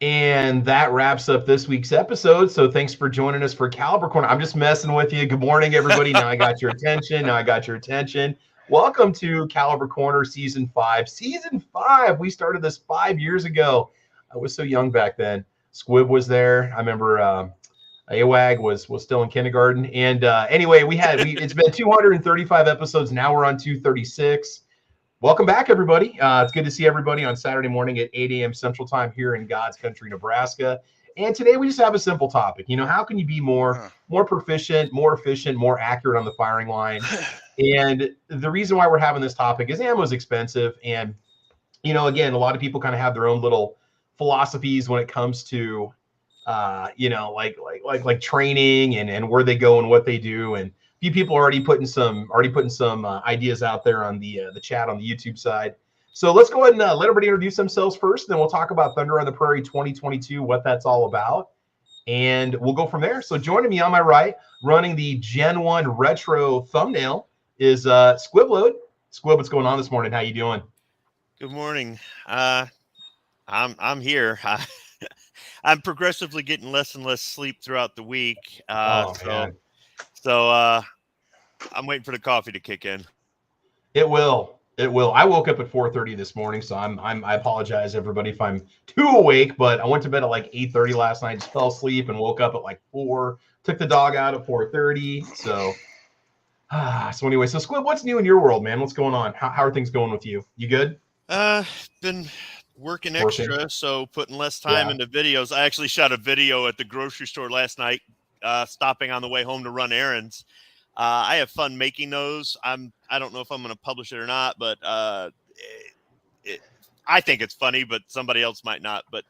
And that wraps up this week's episode. So thanks for joining us for Caliber Corner. I'm just messing with you. Good morning, everybody. Now I got your attention. Welcome to Caliber Corner Season 5. Season 5. We started this 5 years ago. I was so young back then. Squib was there. I remember AWAG was still in kindergarten. And anyway, it's been 235 episodes. Now we're on 236. Welcome back, everybody. It's good to see everybody on Saturday morning at 8 a.m. Central Time here in God's country, Nebraska. And today we just have a simple topic. How can you be more proficient, more efficient, more accurate on the firing line? And the reason why we're having this topic is ammo is expensive. And, again, a lot of people kind of have their own little philosophies when it comes to, like training and where they go and what they do. And few people are already putting some ideas out there on the chat on the YouTube side. So let's go ahead and let everybody introduce themselves first. Then we'll talk about Thunder on the Prairie 2022, what that's all about, and we'll go from there. So joining me on my right, running the Gen 1 retro thumbnail, is Squibload. Squib, what's going on this morning? How you doing? Good morning. I'm here. I'm progressively getting less and less sleep throughout the week. So I'm waiting for the coffee to kick in. It will. I woke up at 4:30 this morning, so I apologize, everybody, if I'm too awake. But I went to bed at like 8:30 last night. Just fell asleep and woke up at like 4. Took the dog out at 4:30. So anyway, so Squib, what's new in your world, man? What's going on? How are things going with you? You good? Been working extra, so putting less time into videos. I actually shot a video at the grocery store last night, stopping on the way home to run errands. I have fun making those. I don't know if I'm going to publish it or not, but I think it's funny, but somebody else might not. But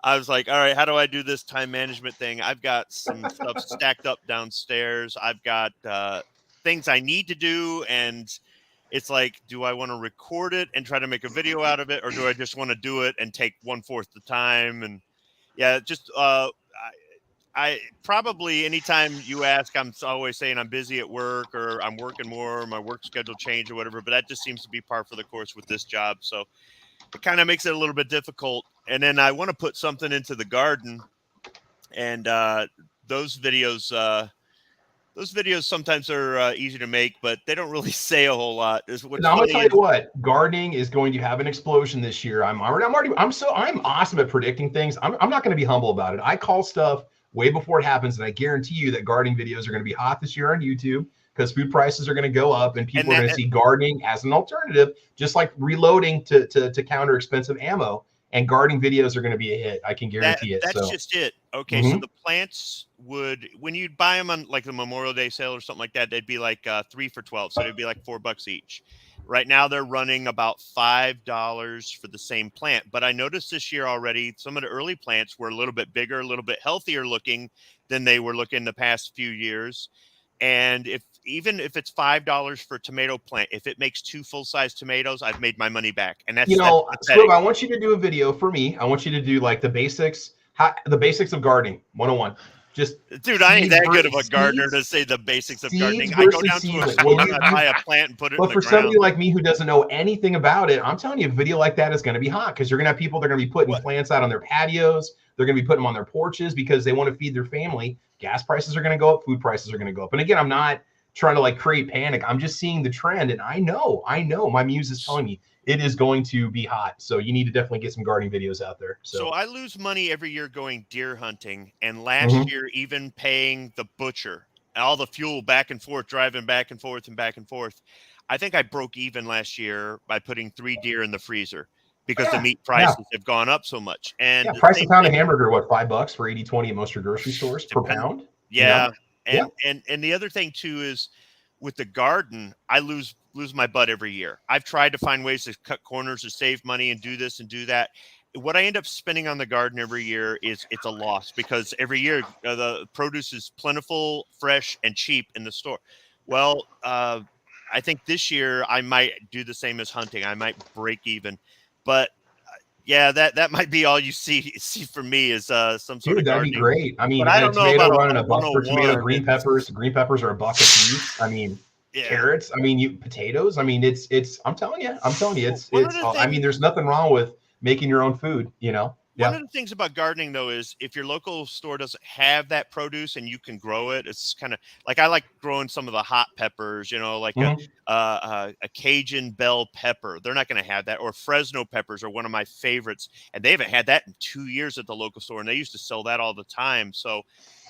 I was like, all right, how do I do this time management thing? I've got some stuff stacked up downstairs. I've got things I need to do, and it's like, do I want to record it and try to make a video out of it, or do I just want to do it and take 1/4 the time? And yeah, just I probably anytime you ask, I'm always saying I'm busy at work or I'm working more, or my work schedule changed or whatever, but that just seems to be par for the course with this job. So it kind of makes it a little bit difficult. And then I want to put something into the garden, and those videos sometimes are easy to make, but they don't really say a whole lot. Now, I'm gonna tell you what, gardening is going to have an explosion this year. I'm awesome at predicting things. I'm not going to be humble about it. I call stuff way before it happens, and I guarantee you that gardening videos are going to be hot this year on YouTube because food prices are going to go up, and people are going to see gardening as an alternative, just like reloading to counter expensive ammo. And gardening videos are going to be a hit. I can guarantee it. That's just it. Okay, so the plants would, when you buy them on like the Memorial Day sale or something like that, they'd be like 3 for $12, so it'd be like $4 each. Right now, they're running about $5 for the same plant. But I noticed this year already, some of the early plants were a little bit bigger, a little bit healthier looking than they were looking the past few years. And even if it's $5 for a tomato plant, if it makes 2 full-size tomatoes, I've made my money back. And that's Squib, I want you to do a video for me. I want you to do like the basics of gardening 101. Dude, I ain't that good of a gardener to say the basics of gardening. I go down to a store and I buy a plant and put it in the ground. But for somebody like me who doesn't know anything about it, I'm telling you, a video like that is going to be hot because you're going to have people that are going to be putting plants out on their patios. They're going to be putting them on their porches because they want to feed their family. Gas prices are going to go up. Food prices are going to go up. And again, I'm not trying to like create panic. I'm just seeing the trend, and I know my muse is telling me it is going to be hot. So you need to definitely get some gardening videos out there. So I lose money every year going deer hunting, and last year even paying the butcher all the fuel back and forth, driving back and forth and back and forth. I think I broke even last year by putting 3 deer in the freezer because the meat prices have gone up so much. And price of pound of hamburger, what, $5 for 80-20 at most of your grocery stores per pound? Yeah. And the other thing too is with the garden, I lose my butt every year. I've tried to find ways to cut corners to save money and do this and do that. What I end up spending on the garden every year it's a loss because every year the produce is plentiful, fresh, and cheap in the store. Well, I think this year I might do the same as hunting. I might break even, but yeah, that might be all you see from me is some sort of gardening. That'd be great. I mean, I don't know about running a buck for tomato, green peppers. Green peppers are $1 a piece. I mean, carrots. I mean, potatoes. I mean, it's. I'm telling you, it's. I mean, there's nothing wrong with making your own food. One of the things about gardening, though, is if your local store doesn't have that produce and you can grow it, it's kind of like I like growing some of the hot peppers, like a Cajun bell pepper. They're not going to have that. Or Fresno peppers are one of my favorites. And they haven't had that in 2 years at the local store. And they used to sell that all the time. So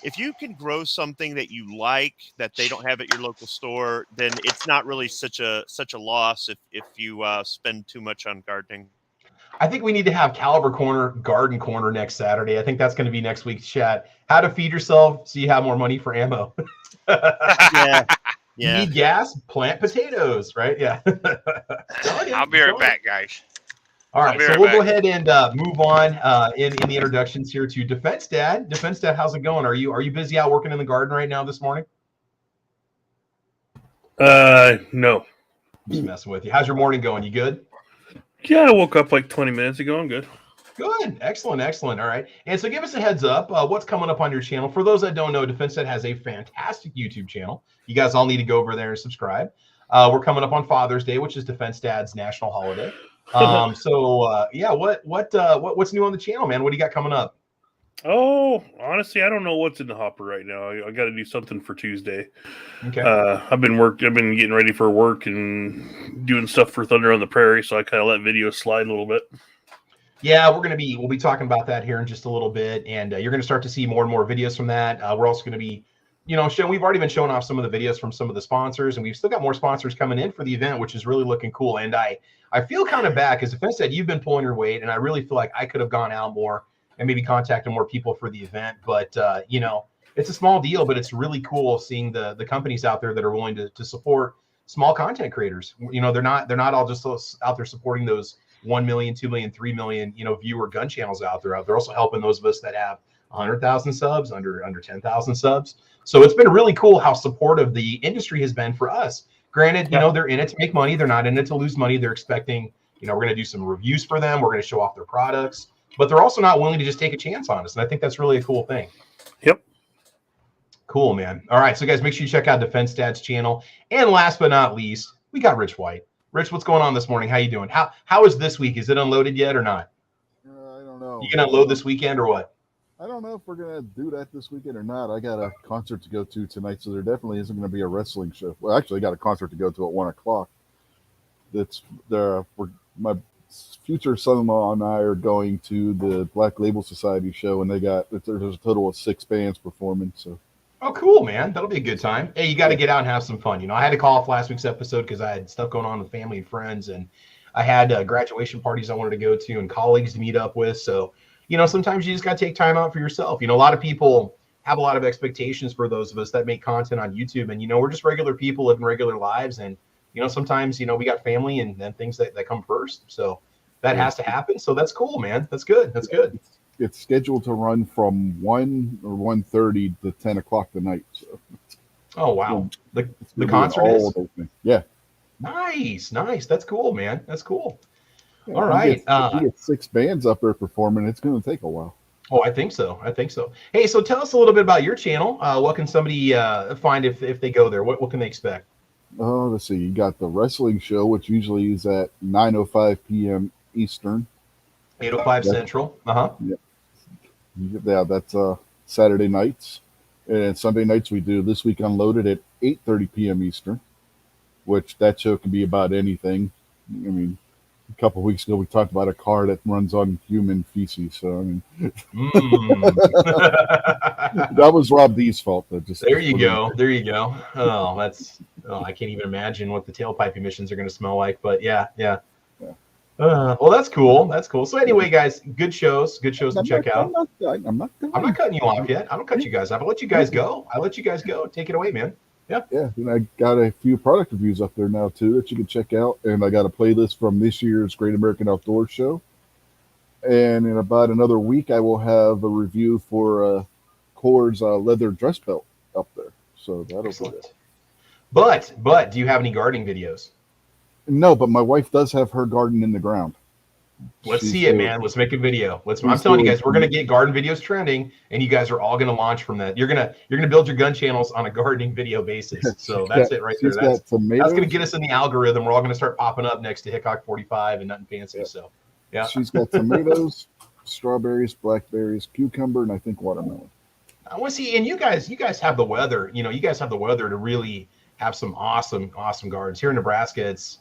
if you can grow something that you like that they don't have at your local store, then it's not really such a loss if you spend too much on gardening. I think we need to have Caliber Corner, Garden Corner next Saturday. I think that's going to be next week's chat. How to feed yourself so you have more money for ammo. Yeah. You need gas? Plant potatoes, right? Yeah. I'll be right back, guys. All right, so we'll go ahead and move on in the introductions here to Defense Dad. Defense Dad, how's it going? Are you busy out working in the garden right now this morning? No. Just messing with you. How's your morning going? You good? Yeah, I woke up like 20 minutes ago. I'm good. Good. Excellent. All right. And so give us a heads up. What's coming up on your channel? For those that don't know, Defense Dad has a fantastic YouTube channel. You guys all need to go over there and subscribe. We're coming up on Father's Day, which is Defense Dad's national holiday. What's new on the channel, man? What do you got coming up? Oh, honestly, I don't know what's in the hopper right now. I got to do something for Tuesday. Okay. I've been getting ready for work and doing stuff for Thunder on the Prairie, so I kind of let videos slide a little bit. Yeah, we'll be talking about that here in just a little bit, and you're going to start to see more and more videos from that. We're also going to be, we've already been showing off some of the videos from some of the sponsors, and we've still got more sponsors coming in for the event, which is really looking cool. And I feel kind of bad because Defense said you've been pulling your weight, and I really feel like I could have gone out more and maybe contacted more people for the event. But it's a small deal, but it's really cool seeing the companies out there that are willing to support small content creators. They're not all just out there supporting those 1 million, 2 million, 3 million, viewer gun channels out there. They're also helping those of us that have 100,000 subs, under 10,000 subs. So it's been really cool how supportive the industry has been for us. Granted, they're in it to make money. They're not in it to lose money. They're expecting, we're going to do some reviews for them. We're going to show off their products, but they're also not willing to just take a chance on us. And I think that's really a cool thing. Yep. Cool, man. All right. So guys, make sure you check out Defense Dad's channel. And last but not least, we got Rich White. Rich, what's going on this morning? How you doing? How is this week? Is it unloaded yet or not? I don't know. You can unload this weekend or what? I don't know if we're going to do that this weekend or not. I got a concert to go to tonight, so there definitely isn't going to be a wrestling show. Well, actually, I got a concert to go to at 1 o'clock. That's there. My future son-in-law and I are going to the Black Label Society show, and there's a total of 6 bands performing. So. Oh, cool, man. That'll be a good time. Hey, you got to get out and have some fun. I had to call off last week's episode because I had stuff going on with family and friends, and I had graduation parties I wanted to go to and colleagues to meet up with. So, sometimes you just got to take time out for yourself. A lot of people have a lot of expectations for those of us that make content on YouTube, and, we're just regular people living regular lives. And, sometimes, we got family and things that come first. So that has to happen. So that's cool, man. That's good. That's good. It's scheduled to run from 1 or 1:30 to 10 o'clock tonight. So. Oh, wow. The concert is? Yeah. Nice. That's cool, man. That's cool. Yeah, all right. If we get 6 bands up there performing, it's going to take a while. Oh, I think so. Hey, so tell us a little bit about your channel. What can somebody find if they go there? What can they expect? Let's see. You got the wrestling show, which usually is at 9:05 p.m. Eastern. 8:05 Central. Uh-huh. Yeah, that's Saturday nights. And Sunday nights we do This Week Unloaded at 8:30 p.m. Eastern, which that show can be about anything. I mean, a couple of weeks ago we talked about a car that runs on human feces. So, I mean, that was Rob D's fault. There you go. Oh, I can't even imagine what the tailpipe emissions are going to smell like. But yeah. Well, that's cool. So anyway, guys, good shows to check out. I'm not cutting you off yet. I don't cut you guys off. I let you guys go. Take it away, man. Yeah. And I got a few product reviews up there now too that you can check out. And I got a playlist from this year's Great American Outdoor Show. And in about another week, I will have a review for Core's leather dress belt up there. So that'll be it. But do you have any gardening videos? No, but my wife does have her garden in the ground. Let's see it, man. Let's make a video. I'm telling you guys, we're gonna get garden videos trending, and you guys are all gonna launch from that. You're gonna build your gun channels on a gardening video basis. So that's it right there. That's gonna get us in the algorithm. We're all gonna start popping up next to Hickok 45 and nothing fancy. So yeah. She's got tomatoes, strawberries, blackberries, cucumber, and I think watermelon. I want to see, and you guys have the weather. You guys have the weather to really have some awesome gardens. Here in Nebraska, it's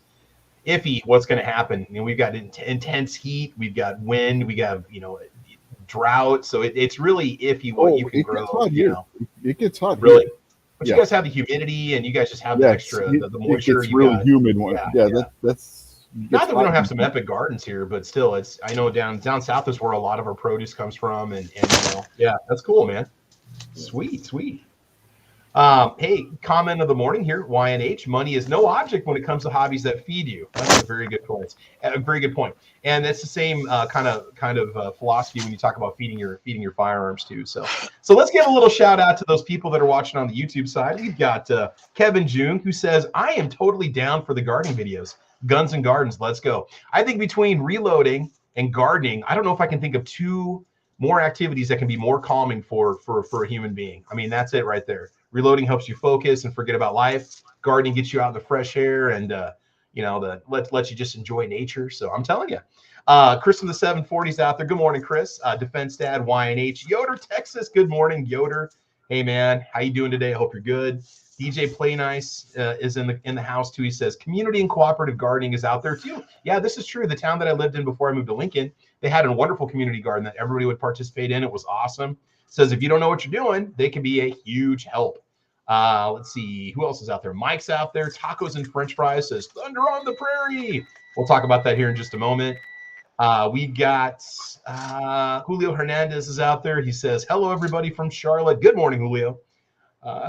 iffy what's going to happen. We've got intense heat, we've got wind, we got drought, so it's really iffy what you can grow. Gets hot here. It gets hot really here. But you guys have the humidity, and you guys just have the extra the moisture. It's really humid one. That's not that we don't have some epic gardens here, but still, I know down south is where a lot of our produce comes from, and that's cool, man. Sweet. Hey, comment of the morning here, YNH. Money is no object when it comes to hobbies that feed you. That's a very good point. And that's the same kind of philosophy when you talk about feeding your firearms too. So let's give a little shout out to those people that are watching on the YouTube side. We've got Kevin June, who says, I am totally down for the gardening videos. Guns and gardens, let's go. I think between reloading and gardening, I don't know if I can think of two more activities that can be more calming for a human being. I mean, that's it right there. Reloading helps you focus and forget about life. Gardening gets you out in the fresh air and lets you just enjoy nature. So I'm telling you. Chris from the 740s out there. Good morning, Chris. Defense Dad, YNH. Yoder, Texas. Good morning, Yoder. Hey man, how you doing today? I hope you're good. DJ Play Nice is in the house too. He says community and cooperative gardening is out there too. Yeah, this is true. The town that I lived in before I moved to Lincoln, they had a wonderful community garden that everybody would participate in. It was awesome. Says if you don't know what you're doing, they can be a huge help. Let's see who else is out there. Mike's out there. Tacos and French fries says Thunder on the Prairie. We'll talk about that here in just a moment. We've got Julio Hernandez is out there. He says hello everybody from Charlotte. Good morning, Julio.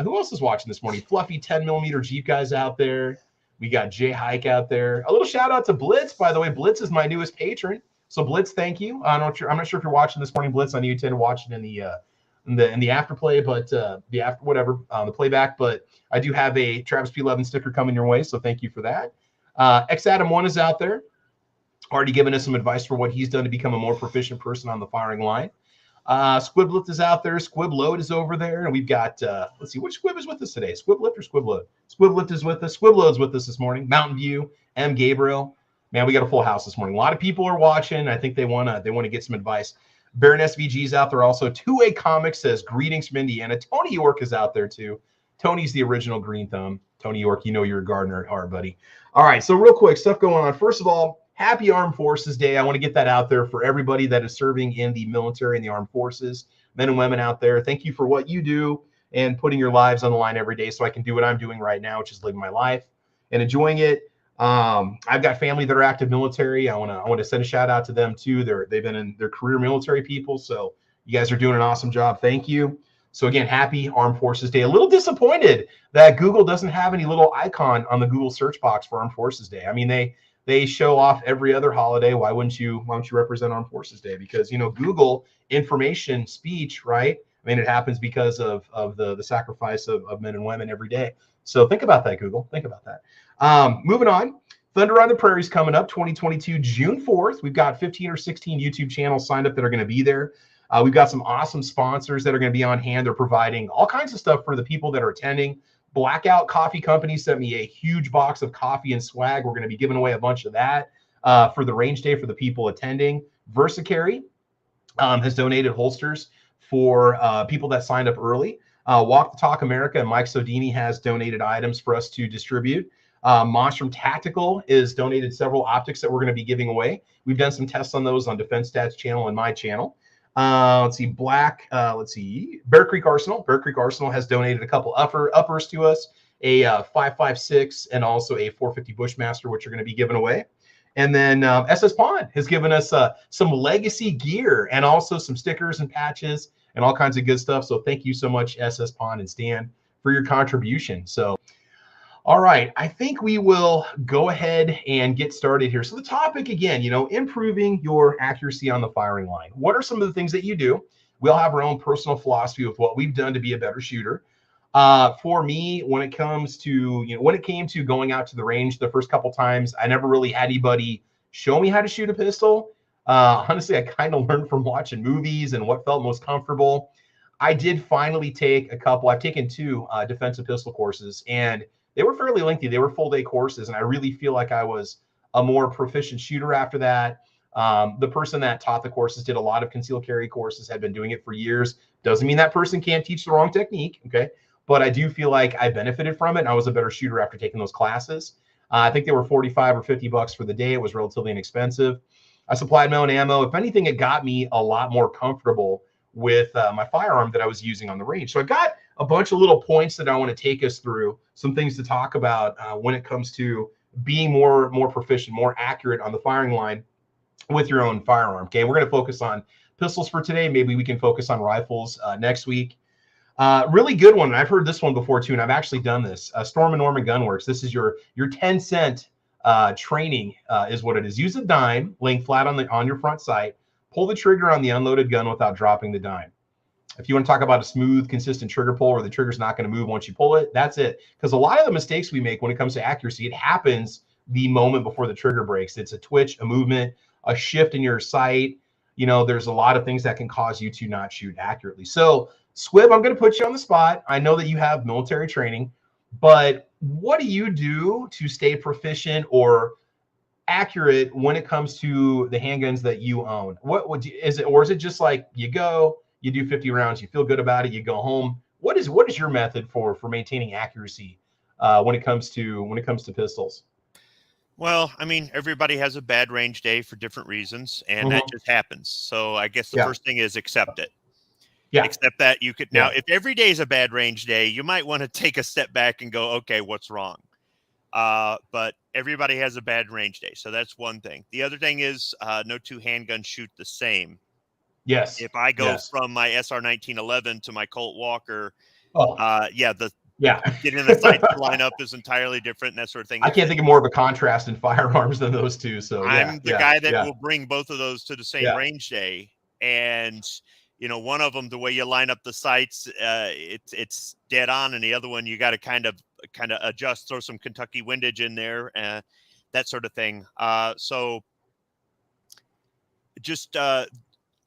Who else is watching this morning? Fluffy 10mm Jeep guys out there. We got Jay Hike out there. A little shout out to Blitz, by the way. Blitz is my newest patron. So Blitz, thank you. I'm not sure if you're watching this morning, Blitz. I know you tend to watch it in the afterplay, but the playback. But I do have a Travis P11 sticker coming your way, so thank you for that. X Adam 1 is out there, already giving us some advice for what he's done to become a more proficient person on the firing line. Squiblet is out there. Squibload is over there, and we've got let's see, which Squib is with us today? Squiblet or Squibload? Squiblet is with us. Squibload's with us this morning. Mountain View, M. Gabriel. Man, we got a full house this morning. A lot of people are watching. I think they wanna get some advice. Baron SVG's out there also. Two-Way Comics says greetings from Indiana. Tony York is out there too. Tony's the original Green Thumb. Tony York, you know you're a gardener at heart, buddy. All right, so real quick, stuff going on. First of all, happy Armed Forces Day. I want to get that out there for everybody that is serving in the military and the armed forces, men and women out there. Thank you for what you do and putting your lives on the line every day so I can do what I'm doing right now, which is living my life and enjoying it. I've got family that are active military. I want to send a shout out to them too. They've been in their career military people. So you guys are doing an awesome job. Thank you. So again, happy Armed Forces Day. A little disappointed that Google doesn't have any little icon on the Google search box for Armed Forces Day. I mean, they show off every other holiday. Why wouldn't you represent Armed Forces Day? Because, Google information speech, right? I mean, it happens because of the sacrifice of men and women every day. So think about that, Google. Think about that. Moving on. Thunder on the Prairie is coming up 2022, June 4th. We've got 15 or 16 YouTube channels signed up that are going to be there. We've got some awesome sponsors that are going to be on hand. They're providing all kinds of stuff for the people that are attending. Blackout Coffee Company sent me a huge box of coffee and swag. We're going to be giving away a bunch of that for the range day for the people attending. VersaCarry has donated holsters for people that signed up early. Walk the Talk America and Mike Sodini has donated items for us to distribute. Monstrum Tactical is donated several optics that we're going to be giving away. We've done some tests on those on Defense Stats channel and my channel. Bear Creek Arsenal. Bear Creek Arsenal has donated a couple uppers to us, a 5.56 and also a 450 Bushmaster, which are going to be given away. And then SS Pond has given us some legacy gear and also some stickers and patches and all kinds of good stuff. So thank you so much, SS Pond and Stan, for your contribution. So, all right, I think we will go ahead and get started here. So the topic again, improving your accuracy on the firing line. What are some of the things that you do? We all have our own personal philosophy of what we've done to be a better shooter. For me, when it came to going out to the range the first couple times, I never really had anybody show me how to shoot a pistol. Honestly, I kind of learned from watching movies and what felt most comfortable. I did finally take a couple. I've taken 2 defensive pistol courses, and they were fairly lengthy. They were full-day courses, and I really feel like I was a more proficient shooter after that. The person that taught the courses did a lot of concealed carry courses, had been doing it for years. Doesn't mean that person can't teach the wrong technique, okay? But I do feel like I benefited from it, and I was a better shooter after taking those classes. I think they were 45 or 50 bucks for the day. It was relatively inexpensive. I supplied my own ammo. If anything, it got me a lot more comfortable with my firearm that I was using on the range. So I got a bunch of little points that I want to take us through, some things to talk about when it comes to being more proficient, more accurate on the firing line with your own firearm. Okay, we're going to focus on pistols for today. Maybe we can focus on rifles next week. Really good one. And I've heard this one before too, and I've actually done this. Storm and Norman Gunworks. This is your 10-cent training is what it is. Use a dime laying flat on your front sight. Pull the trigger on the unloaded gun without dropping the dime. If you want to talk about a smooth, consistent trigger pull where the trigger's not going to move once you pull it, that's it. Because a lot of the mistakes we make when it comes to accuracy, it happens the moment before the trigger breaks. It's a twitch, a movement, a shift in your sight. You know, there's a lot of things that can cause you to not shoot accurately. So, Squib, I'm going to put you on the spot. I know that you have military training, but what do you do to stay proficient or accurate when it comes to the handguns that you own? Is it just like you go, you do 50 rounds, you feel good about it, you go home? What is your method for maintaining accuracy when it comes to pistols? Well, I mean, everybody has a bad range day for different reasons, and that just happens. So I guess the first thing is accept it. Yeah. Except that you could now, if every day is a bad range day, you might want to take a step back and go, okay, what's wrong? But everybody has a bad range day. So that's one thing. The other thing is no two handguns shoot the same. Yes. If I go from my SR 1911 to my Colt Walker, getting the sights to line up is entirely different and that sort of thing. I can't think of more of a contrast in firearms than those two. So I'm the guy that will bring both of those to the same range day. And you know, one of them, the way you line up the sights, it's dead on, and the other one, you got to kind of adjust, throw some Kentucky windage in there, that sort of thing. So just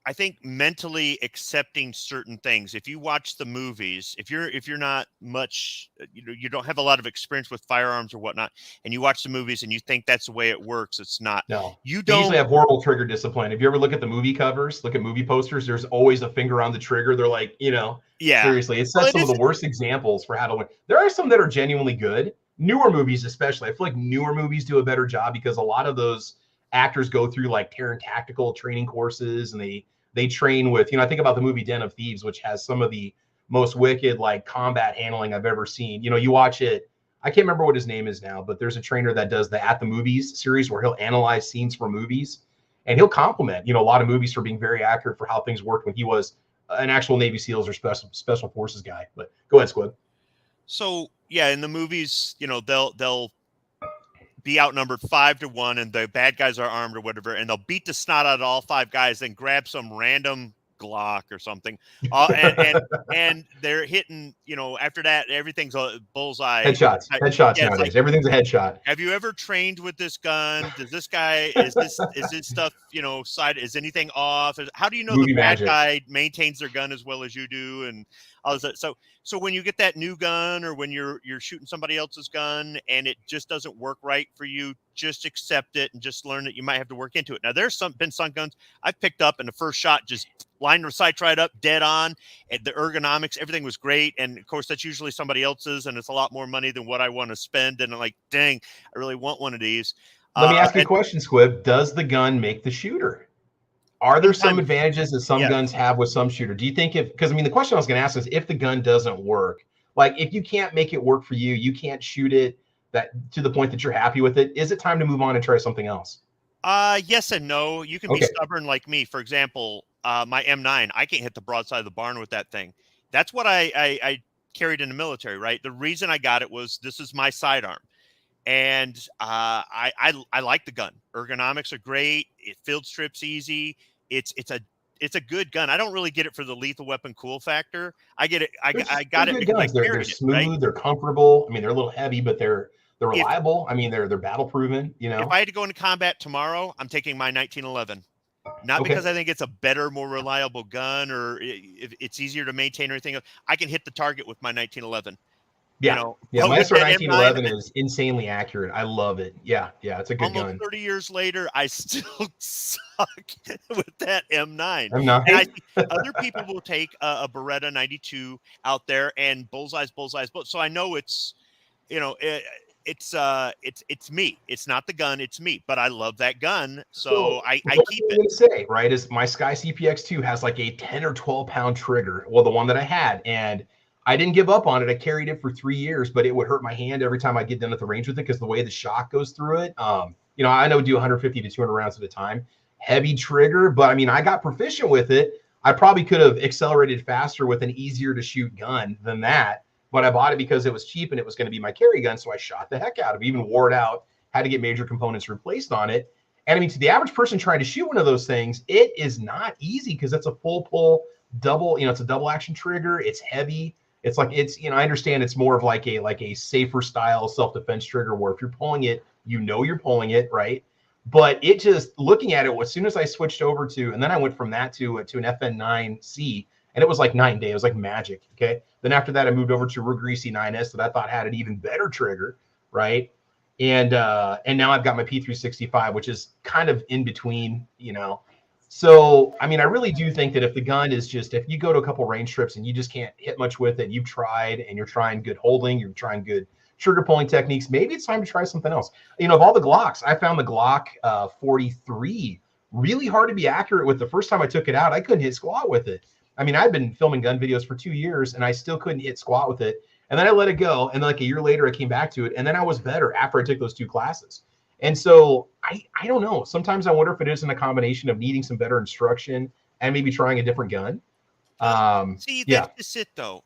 I think mentally accepting certain things. If you watch the movies, if you're not much, you don't have a lot of experience with firearms or whatnot, and you watch the movies and you think that's the way it works, it's not. No, you they don't. usually have horrible trigger discipline. If you ever look at the movie covers, look at movie posters, there's always a finger on the trigger. They're like, seriously, it sets some of the worst examples for how to win. There are some that are genuinely good. Newer movies, especially, I feel like newer movies do a better job because a lot of those actors go through like Terran tactical training courses, and they train with, I think about the movie Den of Thieves, which has some of the most wicked like combat handling I've ever seen. You watch it, I can't remember what his name is now, but there's a trainer that does the At the Movies series where he'll analyze scenes from movies, and he'll compliment, a lot of movies for being very accurate for how things worked when he was an actual Navy SEALs or special forces guy. But go ahead, Squib. So yeah, in the movies, they'll be outnumbered 5-1, and the bad guys are armed or whatever, and they'll beat the snot out of all five guys, then grab some random Glock or something, and they're hitting. After that, everything's a bullseye. Headshots nowadays. Like, everything's a headshot. Have you ever trained with this gun? Does this guy is this stuff side? Is anything off? How do you know the bad guy maintains their gun as well as you do? And all that. So when you get that new gun, or when you're shooting somebody else's gun and it just doesn't work right for you, just accept it and just learn that you might have to work into it. Now there's been some guns I've picked up and the first shot just lined the sights right up, dead on, and the ergonomics, everything was great. And of course that's usually somebody else's, and it's a lot more money than what I want to spend. And I'm like, dang, I really want one of these. Let me ask you a question, Squib. Does the gun make the shooter? Are there some advantages that some guns have with some shooter? Do you think because the question I was going to ask is if the gun doesn't work, like if you can't make it work for you, you can't shoot it to the point that you're happy with it, is it time to move on and try something else? Yes and no. You can be stubborn like me. For example, my M9, I can't hit the broadside of the barn with that thing. That's what I carried in the military, right? The reason I got it was this is my sidearm. And I like the gun. Ergonomics are great. It field strips easy. It's a good gun. I don't really get it for the lethal weapon cool factor. I get it. I got it because guns. They're smooth. Right? They're comfortable. They're a little heavy, but they're reliable. They're battle proven. If I had to go into combat tomorrow, I'm taking my 1911. Not because I think it's a better, more reliable gun, or it's easier to maintain or anything else. I can hit the target with my 1911. Yeah. You know, Yeah, but my with SR that 1911 M9, is insanely accurate. I love it. Yeah, it's a good almost gun. 30 years later, I still suck with that M9. M9. And I see other people will take a Beretta 92 out there and bullseyes. So I know it's, you know, it's me. It's not the gun, it's me. But I love that gun, so I what keep I'm it. going to say, right, is my Sky CPX2 has like a 10 or 12 pound trigger. Well, the one that I had, and I didn't give up on it. I carried it for 3 years, but it would hurt my hand every time I get done at the range with it because the way the shock goes through it. You know, I know do 150 to 200 rounds at a time, heavy trigger, but I mean, I got proficient with it. I probably could have accelerated faster with an easier to shoot gun than that, but I bought it because it was cheap and it was going to be my carry gun. So I shot the heck out of it, even wore it out, had to get major components replaced on it. And I mean, to the average person trying to shoot one of those things, it is not easy because it's a full pull double, you know, it's a double action trigger. It's heavy. It's like, it's, you know, I understand it's more of like a safer style self-defense trigger where if you're pulling it, you know, you're pulling it, right? But it just, looking at it, as soon as I switched over to, and then I went from that to an FN9C, and it was like night and day. It was like magic. Okay. Then after that, I moved over to a real greasy 9S that I thought had an even better trigger, right? And now I've got my P365, which is kind of in between, you know. So, I mean, I really do think that if the gun is just, if you go to a couple range trips and you just can't hit much with it, you've tried and you're trying good holding, you're trying good trigger pulling techniques, maybe it's time to try something else. You know, of all the Glocks, I found the Glock 43 really hard to be accurate with. The first time I took it out, I couldn't hit squat with it. I mean, I've been filming gun videos for 2 years and I still couldn't hit squat with it. And then I let it go. And then like a year later, I came back to it. And then I was better after I took those 2 classes. And so I don't know. Sometimes I wonder if it isn't a combination of needing some better instruction and maybe trying a different gun. See, Yeah. that's just it, though.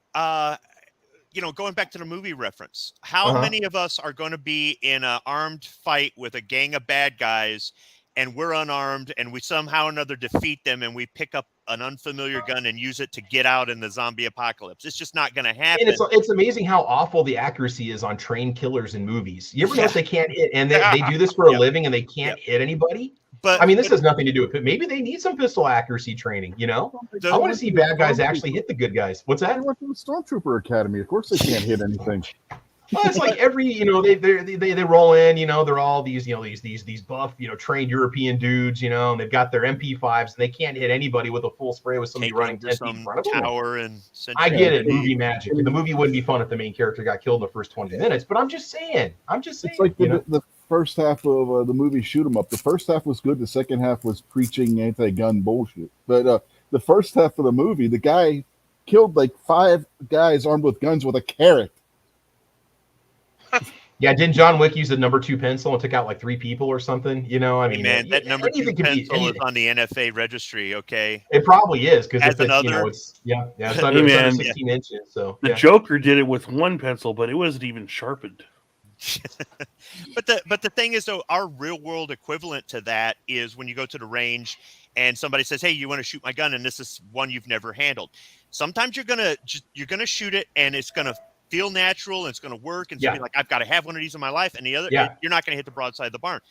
You know, going back to the movie reference, how many of us are going to be in an armed fight with a gang of bad guys and we're unarmed and we somehow or another defeat them and we pick up an unfamiliar gun and use it to get out in the zombie apocalypse? It's just not going to happen. And it's amazing how awful the accuracy is on trained killers in movies. You ever notice they can't hit, and they do this for a living and they can't hit anybody? But I mean, this has nothing to do with it. Maybe they need some pistol accuracy training, you know? I want to see bad guys actually hit the good guys. What's that? They went to the Stormtrooper Academy. Of course they can't hit anything. Well, it's like every, you know, they roll in, you know, they're all these, you know, these buff, you know, trained European dudes, you know, and they've got their MP5s and they can't hit anybody with a full spray with somebody running 10 feet in front of them. Tower and I get it, movie magic. The movie wouldn't be fun if the main character got killed in the first 20 minutes, but I'm just saying. It's like the first half of the movie Shoot 'em Up. The first half was good. The second half was preaching anti-gun bullshit. But the first half of the movie, the guy killed like 5 guys armed with guns with a carrot. Yeah, didn't John Wick use the number 2 pencil and took out like 3 people or something? You know, I mean, man, that number 2 pencil is on the NFA registry. Okay, it probably is because it's you know, it's it's under 16 inches. So the Joker did it with 1 pencil, but it wasn't even sharpened. but the thing is, though, our real world equivalent to that is when you go to the range and somebody says, "Hey, you want to shoot my gun?" and this is one you've never handled. Sometimes you're gonna shoot it and it's gonna feel natural and it's going to work and be like, I've got to have one of these in my life. And the other, you're not going to hit the broadside of the barn.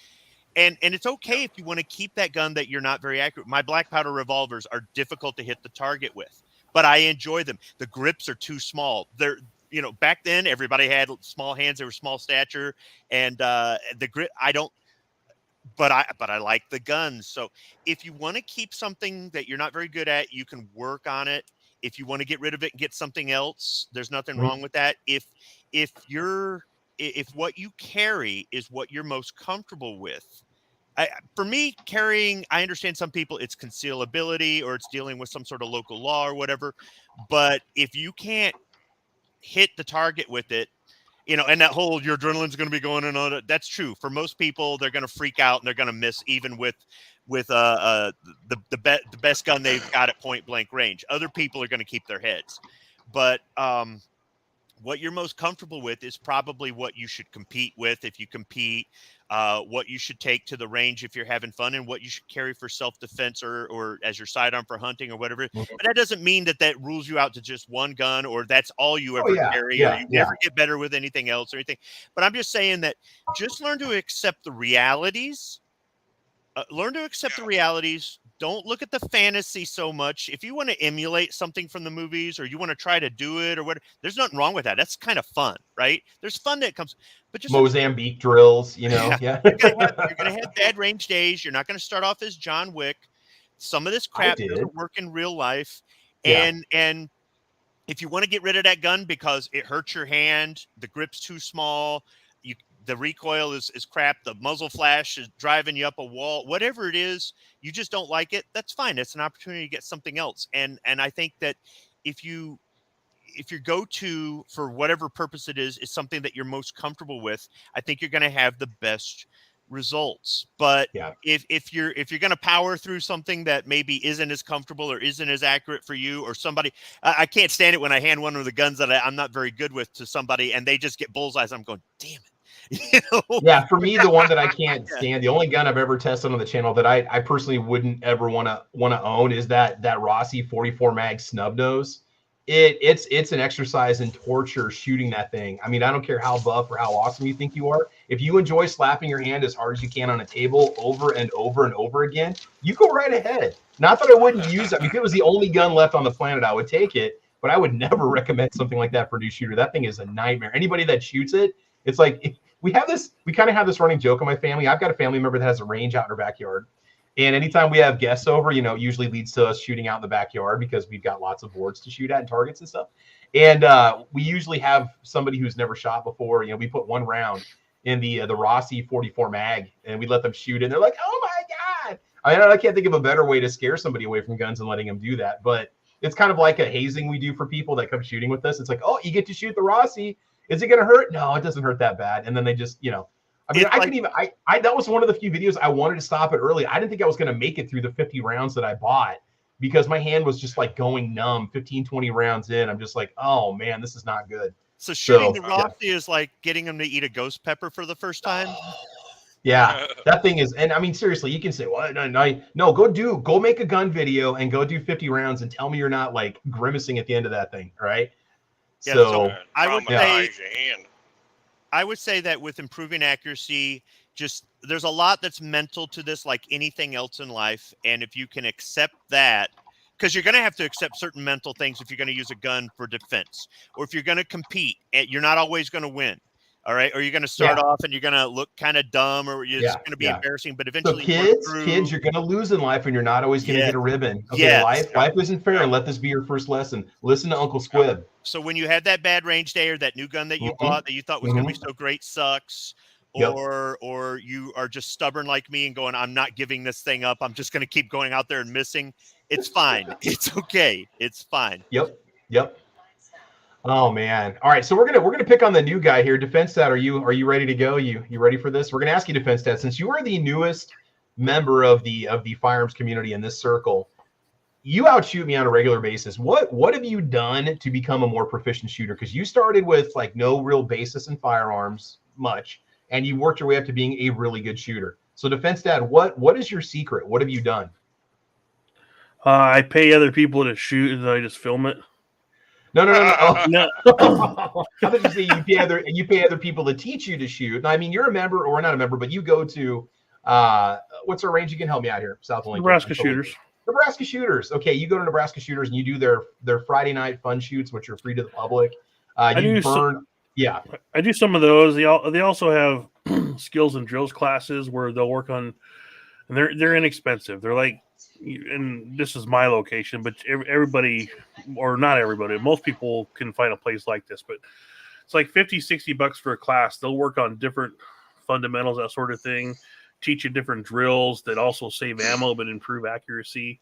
And it's okay if you want to keep that gun that you're not very accurate. My black powder revolvers are difficult to hit the target with, but I enjoy them. The grips are too small. They're, you know, back then everybody had small hands. They were small stature, and the grip, I don't. But I like the guns. So if you want to keep something that you're not very good at, you can work on it. If you want to get rid of it and get something else, there's nothing wrong with that. If what you carry is what you're most comfortable with, for me, carrying, I understand some people it's concealability or it's dealing with some sort of local law or whatever. But if you can't hit the target with it, you know, and that whole your adrenaline's going to be going in on it. That's true. For most people, they're going to freak out and they're going to miss even with the best gun they've got at point blank range. Other people are going to keep their heads. But what you're most comfortable with is probably what you should compete with if you compete, what you should take to the range if you're having fun, and what you should carry for self-defense or as your sidearm for hunting or whatever. But that doesn't mean that rules you out to just one gun or that's all you ever carry or you never get better with anything else or anything. But I'm just saying that just learn to accept the realities. don't look at the fantasy so much. If you want to emulate something from the movies or you want to try to do it or what, there's nothing wrong with that. That's kind of fun, right? There's fun that comes, but just Mozambique drills, you know. Yeah. you're gonna have bad range days. You're not gonna start off as John Wick. Some of this crap doesn't work in real life. And if you want to get rid of that gun because it hurts your hand, the grip's too small, the recoil is crap, the muzzle flash is driving you up a wall, whatever it is, you just don't like it, that's fine. It's an opportunity to get something else. And I think that if your go-to for whatever purpose it is something that you're most comfortable with, I think you're going to have the best results. But if you're going to power through something that maybe isn't as comfortable or isn't as accurate for you, or somebody, I can't stand it when I hand one of the guns that I'm not very good with to somebody and they just get bullseyes. I'm going, damn it. You know? Yeah, for me, the one that I can't stand, the only gun I've ever tested on the channel that I personally wouldn't ever want to own is that Rossi 44 mag snub nose. It's an exercise in torture shooting that thing. I mean, I don't care how buff or how awesome you think you are. If you enjoy slapping your hand as hard as you can on a table over and over and over again, you go right ahead. Not that I wouldn't use it. I mean, if it was the only gun left on the planet, I would take it, but I would never recommend something like that for a new shooter. That thing is a nightmare. Anybody that shoots it, it's like we kind of have this running joke in my family. I've got a family member that has a range out in her backyard. And anytime we have guests over, you know, it usually leads to us shooting out in the backyard because we've got lots of boards to shoot at and targets and stuff. And we usually have somebody who's never shot before. You know, we put one round in the Rossi 44 mag and we let them shoot it. And they're like, oh my God. I can't think of a better way to scare somebody away from guns than letting them do that. But it's kind of like a hazing we do for people that come shooting with us. It's like, oh, you get to shoot the Rossi. Is it going to hurt? No, it doesn't hurt that bad. And then they just, you know, I mean, that was one of the few videos I wanted to stop it early. I didn't think I was going to make it through the 50 rounds that I bought because my hand was just like going numb 15, 20 rounds in. I'm just like, oh man, this is not good. So shooting the Rossi is like getting them to eat a ghost pepper for the first time. Yeah, that thing is, and I mean, seriously, you can say, well, no, go make a gun video and go do 50 rounds and tell me you're not like grimacing at the end of that thing. Right. Yeah, so I would say that with improving accuracy, just there's a lot that's mental to this, like anything else in life. And if you can accept that, because you're going to have to accept certain mental things if you're going to use a gun for defense, or if you're going to compete, you're not always going to win. All right. Or you're going to start off and you're going to look kind of dumb or it's going to be embarrassing, but eventually kids, you're going to lose in life and you're not always going to get a ribbon. Okay. Life isn't fair. And let this be your first lesson. Listen to Uncle Squib. So when you had that bad range day or that new gun that you bought that you thought was going to be so great sucks, or you are just stubborn like me and going, I'm not giving this thing up. I'm just going to keep going out there and missing. It's fine. It's okay. It's fine. Yep. Oh man. All right. So we're gonna pick on the new guy here. Defense Stat, are you ready to go? You ready for this? We're gonna ask you, Defense Stat, since you are the newest member of the firearms community in this circle, you outshoot me on a regular basis. What have you done to become a more proficient shooter? Because you started with like no real basis in firearms much, and you worked your way up to being a really good shooter. So Defense Stat, what is your secret? What have you done? I pay other people to shoot and then I just film it. No. Oh, no. I thought you say you pay other people to teach you to shoot. I mean, you're a member, or not a member, but you go to what's our range? You can help me out here. South Lincoln. Nebraska Shooters. Nebraska Shooters. Okay, you go to Nebraska Shooters and you do their Friday night fun shoots, which are free to the public. I do some of those. They also have skills and drills classes where they'll work on, and they're inexpensive. They're like, and this is my location, but everybody, or not everybody, most people can find a place like this, but it's like $50-$60 for a class. They'll work on different fundamentals, that sort of thing, teach you different drills that also save ammo but improve accuracy,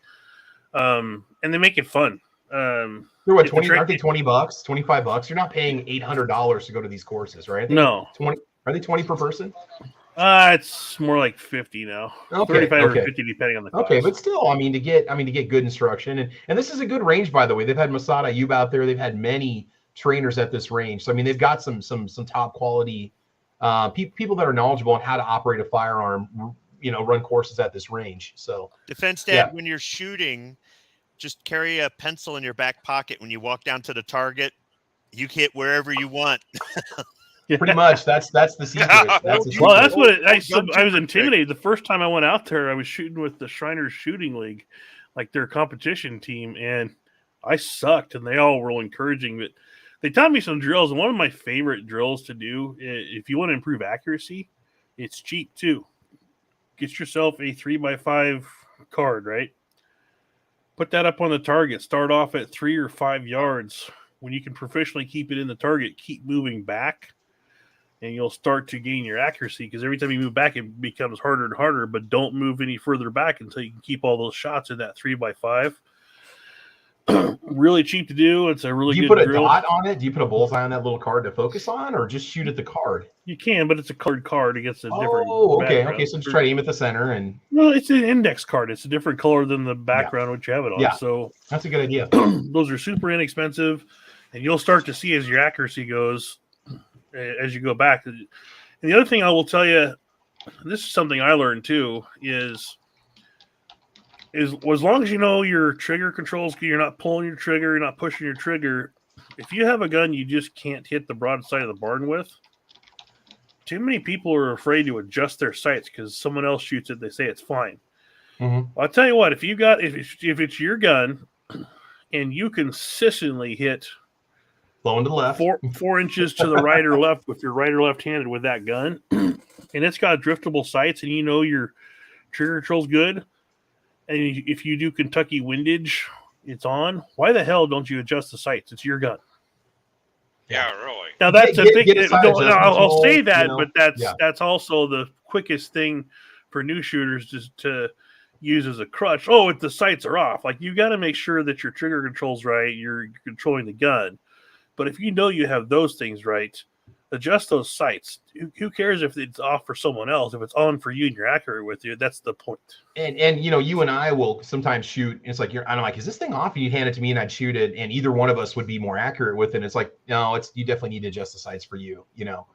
and they make it fun. They're what, 20? Aren't they $20, $25? You're not paying $800 to go to these courses, right? No. 20. Are they 20 per person? It's more like 50 now. 35 or 50 depending on the class. Okay, but still, I mean to get good instruction, and this is a good range, by the way. They've had Masada Ayub out there. They've had many trainers at this range. So I mean, they've got some top quality people that are knowledgeable on how to operate a firearm, run courses at this range. So Defense Dad, when you're shooting, just carry a pencil in your back pocket. When you walk down to the target, you hit wherever you want. Pretty much. That's the secret. That's the Well, secret. that's what I was intimidated. The first time I went out there, I was shooting with the Shriners Shooting League, like their competition team, and I sucked, and they all were encouraging. But they taught me some drills, and one of my favorite drills to do, if you want to improve accuracy, it's cheap too. Get yourself a 3x5 card, right? Put that up on the target. Start off at 3 or 5 yards. When you can proficiently keep it in the target, keep moving back, and you'll start to gain your accuracy, because every time you move back, it becomes harder and harder, but don't move any further back until you can keep all those shots in that 3x5. Really cheap to do. It's a really good drill. Do you put a dot on it? Do you put a bullseye on that little card to focus on, or just shoot at the card? You can, but it's a colored card. It gets a different okay. background. Okay, so just try to aim at the center. Well, it's an index card. It's a different color than the background which you have it on. Yeah. So that's a good idea. Those are super inexpensive, and you'll start to see as your accuracy goes as you go back. And the other thing I will tell you, and this is something I learned too, is as long as you know your trigger controls, you're not pulling your trigger, you're not pushing your trigger. If you have a gun you just can't hit the broadside of the barn with, too many people are afraid to adjust their sights because someone else shoots it. They say it's fine. Well, I'll tell you what, if it's your gun and you consistently hit low and to the left, 4 inches to the right or left with your right or left-handed with that gun, and it's got driftable sights, and you know your trigger control's good, and if you do Kentucky windage, it's on. Why the hell don't you adjust the sights? It's your gun. Yeah, really. Now that's a big. I'll say that, you know? But that's also the quickest thing for new shooters to use as a crutch. Oh, if the sights are off, like you got to make sure that your trigger control's right. You're controlling the gun, but if you know you have those things right, adjust those sights. Who cares if it's off for someone else? If it's on for you and you're accurate with you, that's the point. And you know, you and I will sometimes shoot. And it's like I'm like, is this thing off? And you hand it to me, and I'd shoot it, and either one of us would be more accurate with it. And it's like, no, you definitely need to adjust the sights for you. You know,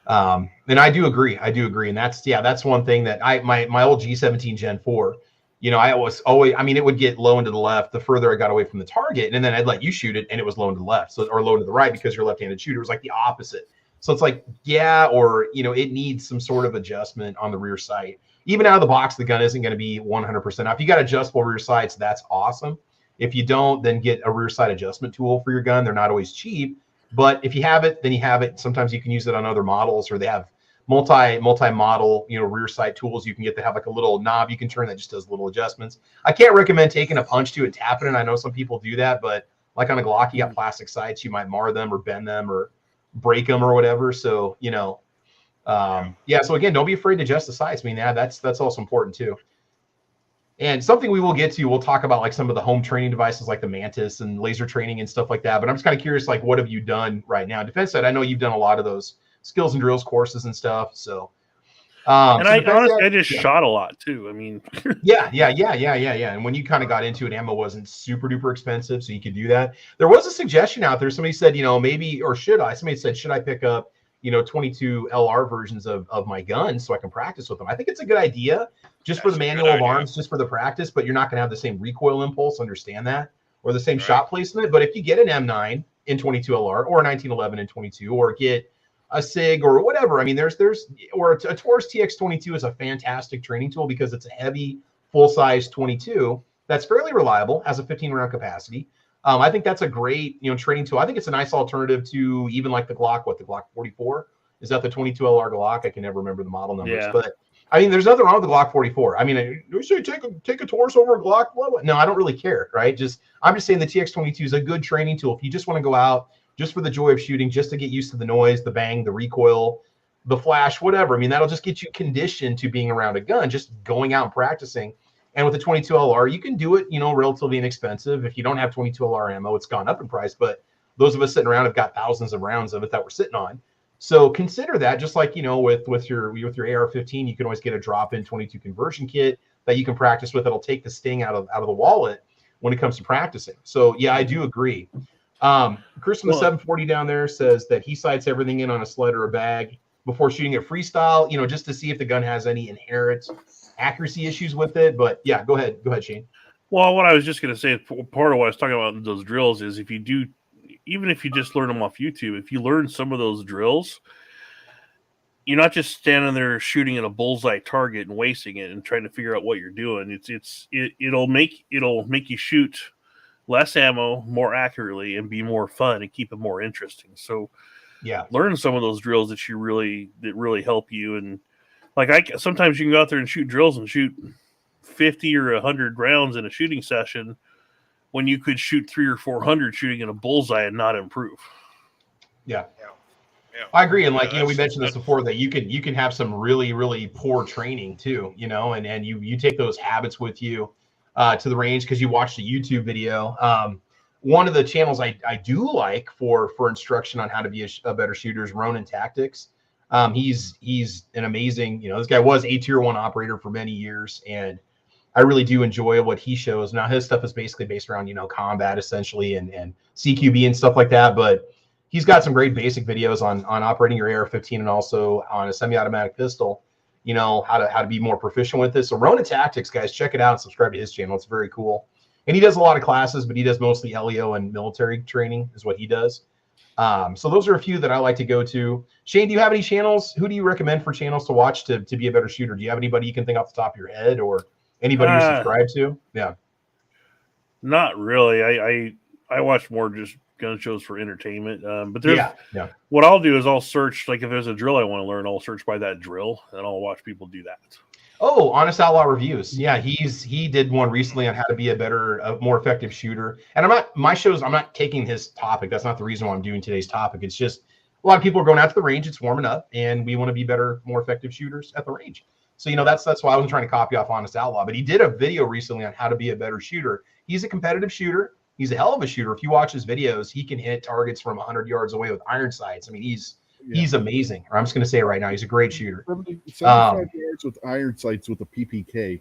and I do agree. And that's one thing that my old G17 Gen 4. You know, I was always, I mean, it would get low and to the left the further I got away from the target, and then I'd let you shoot it, and it was low and to the left, or low and to the right because you're a left-handed shooter. It was like the opposite. So it's like, or you know, it needs some sort of adjustment on the rear sight. Even out of the box, the gun isn't going to be 100% off. You got adjustable rear sights, that's awesome. If you don't, then get a rear sight adjustment tool for your gun. They're not always cheap, but if you have it, then you have it. Sometimes you can use it on other models, or they have multi-model, you know, rear sight tools you can get that have like a little knob you can turn that just does little adjustments. I can't recommend taking a punch to it, tapping it. I know some people do that, but like on a Glock, you got plastic sights, you might mar them or bend them or break them or whatever. So, you know, so again, don't be afraid to adjust the sights. I mean, that's also important too. And something we will get to, we'll talk about like some of the home training devices like the Mantis and laser training and stuff like that. But I'm just kind of curious, like, what have you done right now? Defense side, I know you've done a lot of those skills and drills courses and stuff. So, and I honestly, I just shot a lot too. I mean, yeah. And when you kind of got into it, ammo wasn't super duper expensive, so you could do that. There was a suggestion out there. Somebody said, you know, maybe, or somebody said, should I pick up, you know, 22 LR versions of my guns so I can practice with them? I think it's a good idea just for the manual of arms, just for the practice, but you're not going to have the same recoil impulse, understand that, or the same shot placement. But if you get an M9 in 22 LR or a 1911 in 22, or get a SIG or whatever, I mean, there's or a Taurus TX22 is a fantastic training tool because it's a heavy full-size 22 that's fairly reliable, has a 15-round capacity. I think that's a great, you know, training tool. I think it's a nice alternative to even like the Glock. The Glock 44? Is that the 22 LR Glock? I can never remember the model numbers, but I mean, there's nothing wrong with the Glock 44. I mean, you say take a Taurus over a Glock? Blah, blah. No, I don't really care, right? I'm just saying the TX22 is a good training tool if you just want to go out just for the joy of shooting, just to get used to the noise, the bang, the recoil, the flash, whatever. I mean, that'll just get you conditioned to being around a gun, just going out and practicing. And with the 22 LR, you can do it, you know, relatively inexpensive. If you don't have 22 LR ammo, it's gone up in price, but those of us sitting around have got thousands of rounds of it that we're sitting on. So consider that, just like, you know, with your AR-15, you can always get a drop-in 22 conversion kit that you can practice with. It'll take the sting out of the wallet when it comes to practicing. So yeah, I do agree. Chris from the 740 down there says that he sights everything in on a sled or a bag before shooting it freestyle, you know, just to see if the gun has any inherent accuracy issues with it. But yeah, go ahead, Shane. Well, what I was just going to say, part of what I was talking about in those drills is even if you just learn them off YouTube, if you learn some of those drills you're not just standing there shooting at a bullseye target and wasting it and trying to figure out what you're doing. It'll make you shoot less ammo more accurately and be more fun and keep it more interesting. So learn some of those drills that really help you. And like sometimes you can go out there and shoot drills and shoot 50 or 100 rounds in a shooting session when you could shoot 300 or 400 shooting in a bullseye and not improve. Yeah. I agree. And like, we mentioned this before, that you can have some really, really poor training too, and you take those habits with you to the range because you watched a YouTube video. One of the channels I do like for instruction on how to be a better shooter is Ronin Tactics. He's an amazing, this guy was a tier 1 operator for many years, and I really do enjoy what he shows. Now his stuff is basically based around, combat essentially and CQB and stuff like that, but he's got some great basic videos on operating your AR-15 and also on a semi-automatic pistol, how to be more proficient with this. So Ronin Tactics, guys, check it out and subscribe to his channel. It's very cool. And he does a lot of classes, but he does mostly LEO and military training is what he does. So those are a few that I like to go to. Shane, do you have any channels? Who do you recommend for channels to watch to be a better shooter? Do you have anybody you can think off the top of your head or anybody you subscribe to? Yeah. Not really. I watch more just gun shows for entertainment. But there's what I'll do is I'll search, like if there's a drill I want to learn, I'll search by that drill and I'll watch people do that. Oh, Honest Outlaw Reviews. Yeah, he did one recently on how to be a more effective shooter. And I'm not taking his topic. That's not the reason why I'm doing today's topic. It's just a lot of people are going out to the range. It's warming up, and we want to be better, more effective shooters at the range. So, that's why I wasn't trying to copy off Honest Outlaw. But he did a video recently on how to be a better shooter. He's a competitive shooter. He's a hell of a shooter. If you watch his videos, he can hit targets from 100 yards away with iron sights. I mean, he's amazing. Or I'm just going to say it right now, he's a great shooter. 75 yards with iron sights with a PPK.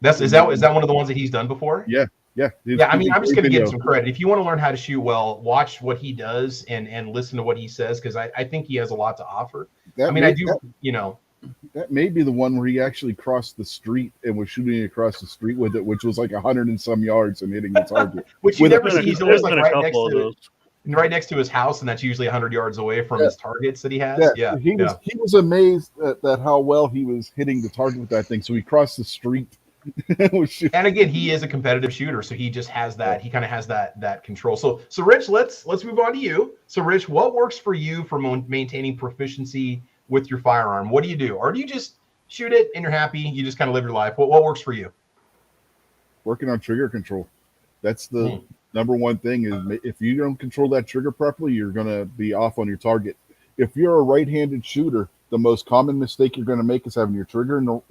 Is that one of the ones that he's done before? Yeah. I mean, I'm just going to give him some credit. If you want to learn how to shoot well, watch what he does and listen to what he says, because I think he has a lot to offer. That may be the one where he actually crossed the street and was shooting across the street with it, which was like 100 and some yards and hitting the target. Which you never see. He's always like right next to his house, and that's usually 100 yards away from his targets that he has. He was amazed at how well he was hitting the target with that thing. So he crossed the street. And again, he is a competitive shooter, so he just has that. He kind of has that control. So Rich, let's move on to you. So Rich, what works for you for maintaining proficiency with your firearm? What do you do? Or do you just shoot it and you're happy? You just kind of live your life. What works for you? Working on trigger control. That's the number one thing. Is if you don't control that trigger properly, you're going to be off on your target. If you're a right-handed shooter, the most common mistake you're going to make is having your trigger and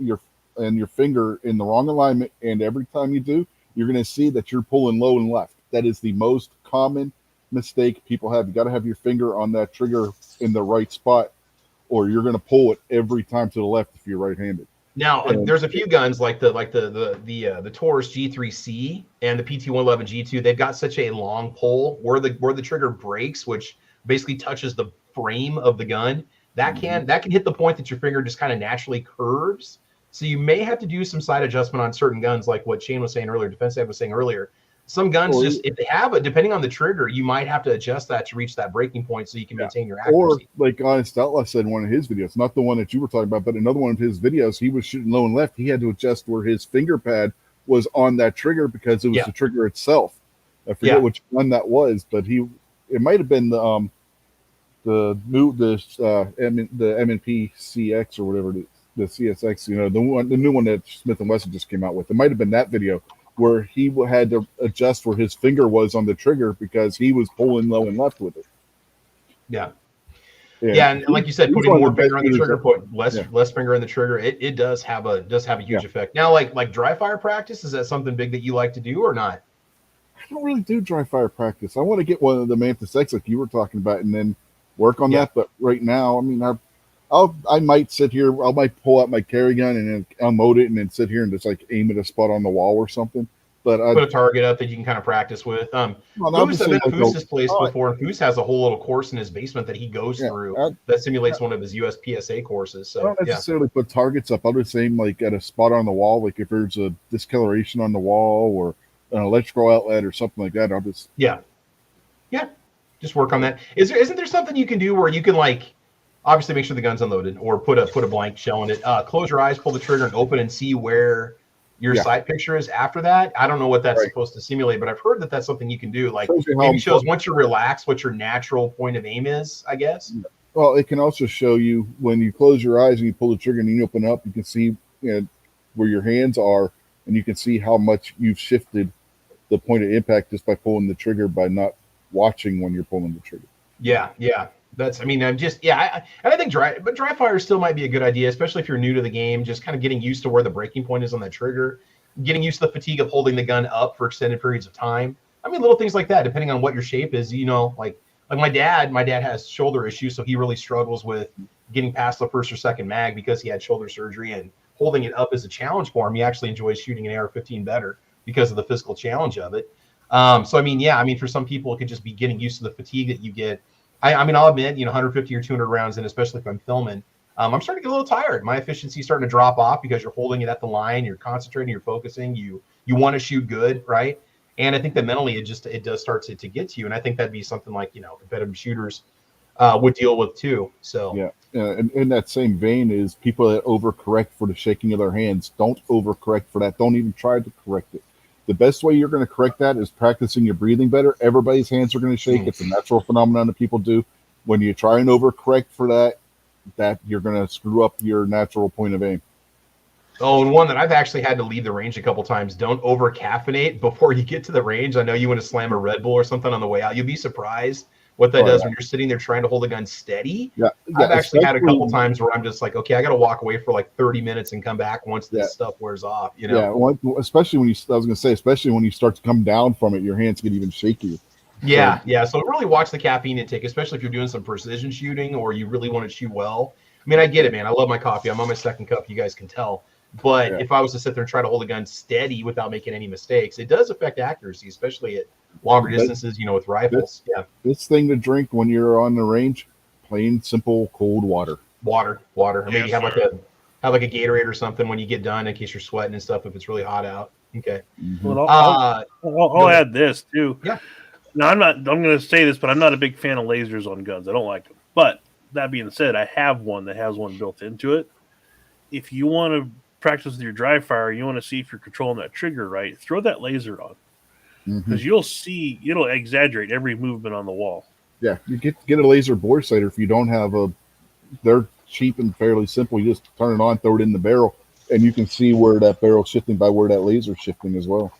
your finger in the wrong alignment. And every time you do, you're going to see that you're pulling low and left. That is the most common mistake people have. You got to have your finger on that trigger in the right spot, or you're going to pull it every time to the left if you're right-handed. Now, there's a few guns like the Taurus G3C and the PT111 G2. They've got such a long pull where the trigger breaks, which basically touches the frame of the gun. That can hit the point that your finger just kind of naturally curves. So you may have to do some side adjustment on certain guns, like what Shane was saying earlier, Defense Ed was saying earlier. Some guns if they have it, depending on the trigger, you might have to adjust that to reach that breaking point so you can maintain your accuracy. Or like Honest Outlaw said in one of his videos, not the one that you were talking about, but another one of his videos, he was shooting low and left. He had to adjust where his finger pad was on that trigger because it was the trigger itself. I forget which one that was, but it might have been the M&P CX or whatever it is, the CSX, the new one that Smith & Wesson just came out with. It might have been that video where he had to adjust where his finger was on the trigger because he was pulling low and left with it. Yeah, and like you said, putting more finger on the trigger, put less finger on the trigger, it does have a huge effect. Now, like dry fire practice, is that something big that you like to do or not? I don't really do dry fire practice. I want to get one of the Mantis X like you were talking about and then work on that. But right now, I mean, I might sit here. I might pull out my carry gun and then unload it and then sit here and just like aim at a spot on the wall or something. But put a target up that you can kind of practice with. Foos, I've been to Foos's place before, and Foos has a whole little course in his basement that he goes through that simulates one of his USPSA courses. So I don't necessarily put targets up. I'll just aim like at a spot on the wall, like if there's a discoloration on the wall or an electrical outlet or something like that. I'll just just work on that. Isn't there something you can do where you can like obviously make sure the gun's unloaded, or put a blank shell in it. Close your eyes, pull the trigger, and open and see where your sight picture is after that. I don't know what that's supposed to simulate, but I've heard that that's something you can do. Like maybe shows once you're relaxed what your natural point of aim is, I guess. Well, it can also show you when you close your eyes and you pull the trigger and you open up, you can see where your hands are, and you can see how much you've shifted the point of impact just by pulling the trigger by not watching when you're pulling the trigger. Yeah. That's, I mean, I'm just, I think dry fire still might be a good idea, especially if you're new to the game, just kind of getting used to where the breaking point is on that trigger, getting used to the fatigue of holding the gun up for extended periods of time. I mean, little things like that, depending on what your shape is, like my dad has shoulder issues. So he really struggles with getting past the first or second mag because he had shoulder surgery, and holding it up is a challenge for him. He actually enjoys shooting an AR-15 better because of the physical challenge of it. So, I mean, for some people, it could just be getting used to the fatigue that you get. I mean, I'll admit, 150 or 200 rounds in, especially if I'm filming, I'm starting to get a little tired. My efficiency is starting to drop off because you're holding it at the line, you're concentrating, you're focusing, you want to shoot good, right? And I think that mentally it does start to get to you. And I think that'd be something like, competitive shooters would deal with too. So and in that same vein is people that overcorrect for the shaking of their hands. Don't overcorrect for that. Don't even try to correct it. The best way you're going to correct that is practicing your breathing better. Everybody's hands are going to shake. It's a natural phenomenon that people do. When you try and overcorrect for that you're going to screw up your natural point of aim. Oh, and one that I've actually had to leave the range a couple times. Don't over caffeinate before you get to the range. I know you want to slam a Red Bull or something on the way out. You'll be surprised what that does when you're sitting there trying to hold a gun steady. I've actually had a couple times where I'm just like, okay, I got to walk away for like 30 minutes and come back once this stuff wears off. Especially when you start to come down from it, your hands get even shakier. So really watch the caffeine intake, especially if you're doing some precision shooting or you really want to shoot well. I mean, I get it, man. I love my coffee. I'm on my second cup. You guys can tell. But if I was to sit there and try to hold a gun steady without making any mistakes, it does affect accuracy, especially at longer distances, with rifles. This thing to drink when you're on the range, plain, simple, cold water. Water. Or maybe have like a Gatorade or something when you get done in case you're sweating and stuff if it's really hot out. Okay. Well, I'll add this too. Yeah. Now, I'm going to say this, but I'm not a big fan of lasers on guns. I don't like them. But that being said, I have one that has one built into it. If you want to practice with your dry fire, you want to see if you're controlling that trigger right, throw that laser on. Because you'll see, it'll exaggerate every movement on the wall. Yeah, you get a laser bore sighter if you don't have they're cheap and fairly simple. You just turn it on, throw it in the barrel, and you can see where that barrel's shifting by where that laser's shifting as well.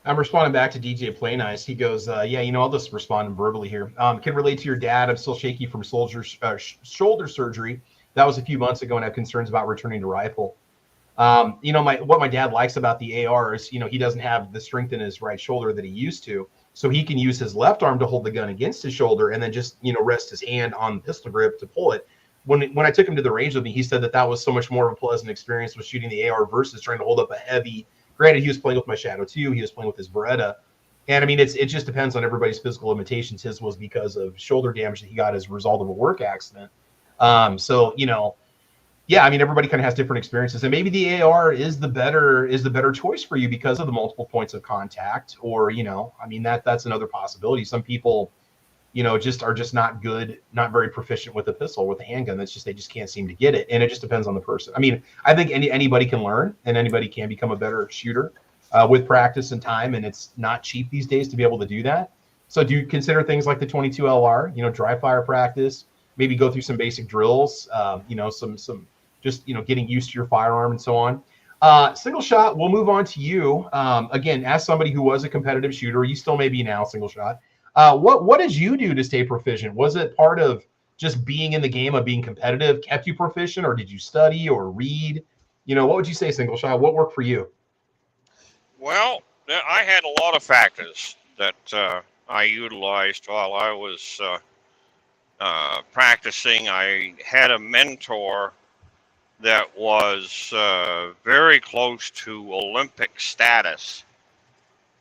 I'm responding back to DJ Play Nice. He goes, I'll just respond verbally here. Can relate to your dad. I'm still shaky from shoulder surgery. That was a few months ago, and I have concerns about returning to rifle. What my dad likes about the AR is, he doesn't have the strength in his right shoulder that he used to. So he can use his left arm to hold the gun against his shoulder and then just, rest his hand on the pistol grip to pull it. When I took him to the range with me, he said that was so much more of a pleasant experience with shooting the AR versus trying to hold up a heavy. Granted, he was playing with my Shadow 2. He was playing with his Beretta. And I mean, it just depends on everybody's physical limitations. His was because of shoulder damage that he got as a result of a work accident. Everybody kind of has different experiences, and maybe the AR is the better choice for you because of the multiple points of contact, or that's another possibility. Some people, are just not good, not very proficient with a pistol, with a handgun. They just can't seem to get it, and it just depends on the person. I mean, I think anybody can learn, and anybody can become a better shooter with practice and time, and it's not cheap these days to be able to do that. So do you consider things like the 22 LR, dry fire practice, maybe go through some basic drills, some just, getting used to your firearm and so on. Single shot, we'll move on to you. Again, as somebody who was a competitive shooter, you still may be now, single shot. What did you do to stay proficient? Was it part of just being in the game of being competitive kept you proficient, or did you study or read? What would you say, single shot? What worked for you? Well, I had a lot of factors that I utilized while I was practicing. I had a mentor that was very close to Olympic status.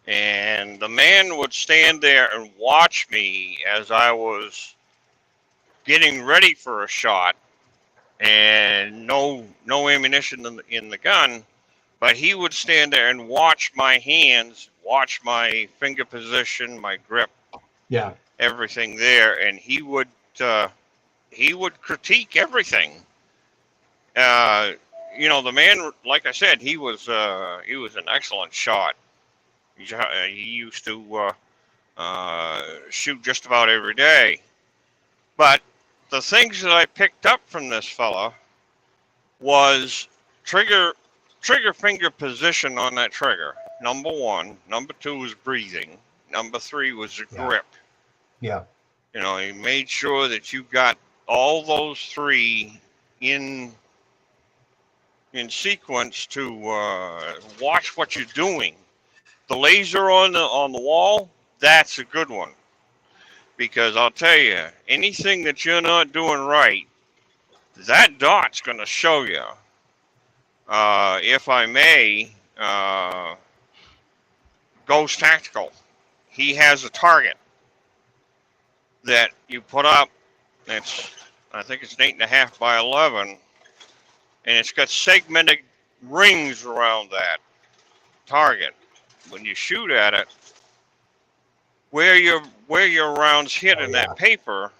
And the man would stand there and watch me as I was getting ready for a shot, and no ammunition in the gun, but he would stand there and watch my hands, watch my finger position, my grip. Yeah. everything there, and he would critique everything. The man, like I said, he was an excellent shot. He used to shoot just about every day. But the things that I picked up from this fella was trigger finger position on that trigger. Number one. Number two was breathing. Number three was the grip. Yeah. He made sure that you got all those three in sequence to watch what you're doing. The laser on the wall, that's a good one. Because I'll tell you, anything that you're not doing right, that dot's going to show you. If I may, Ghost Tactical, he has a target that you put up. I think it's 8.5 by 11, and it's got segmented rings around that target. When you shoot at it, where your rounds hit in that paper,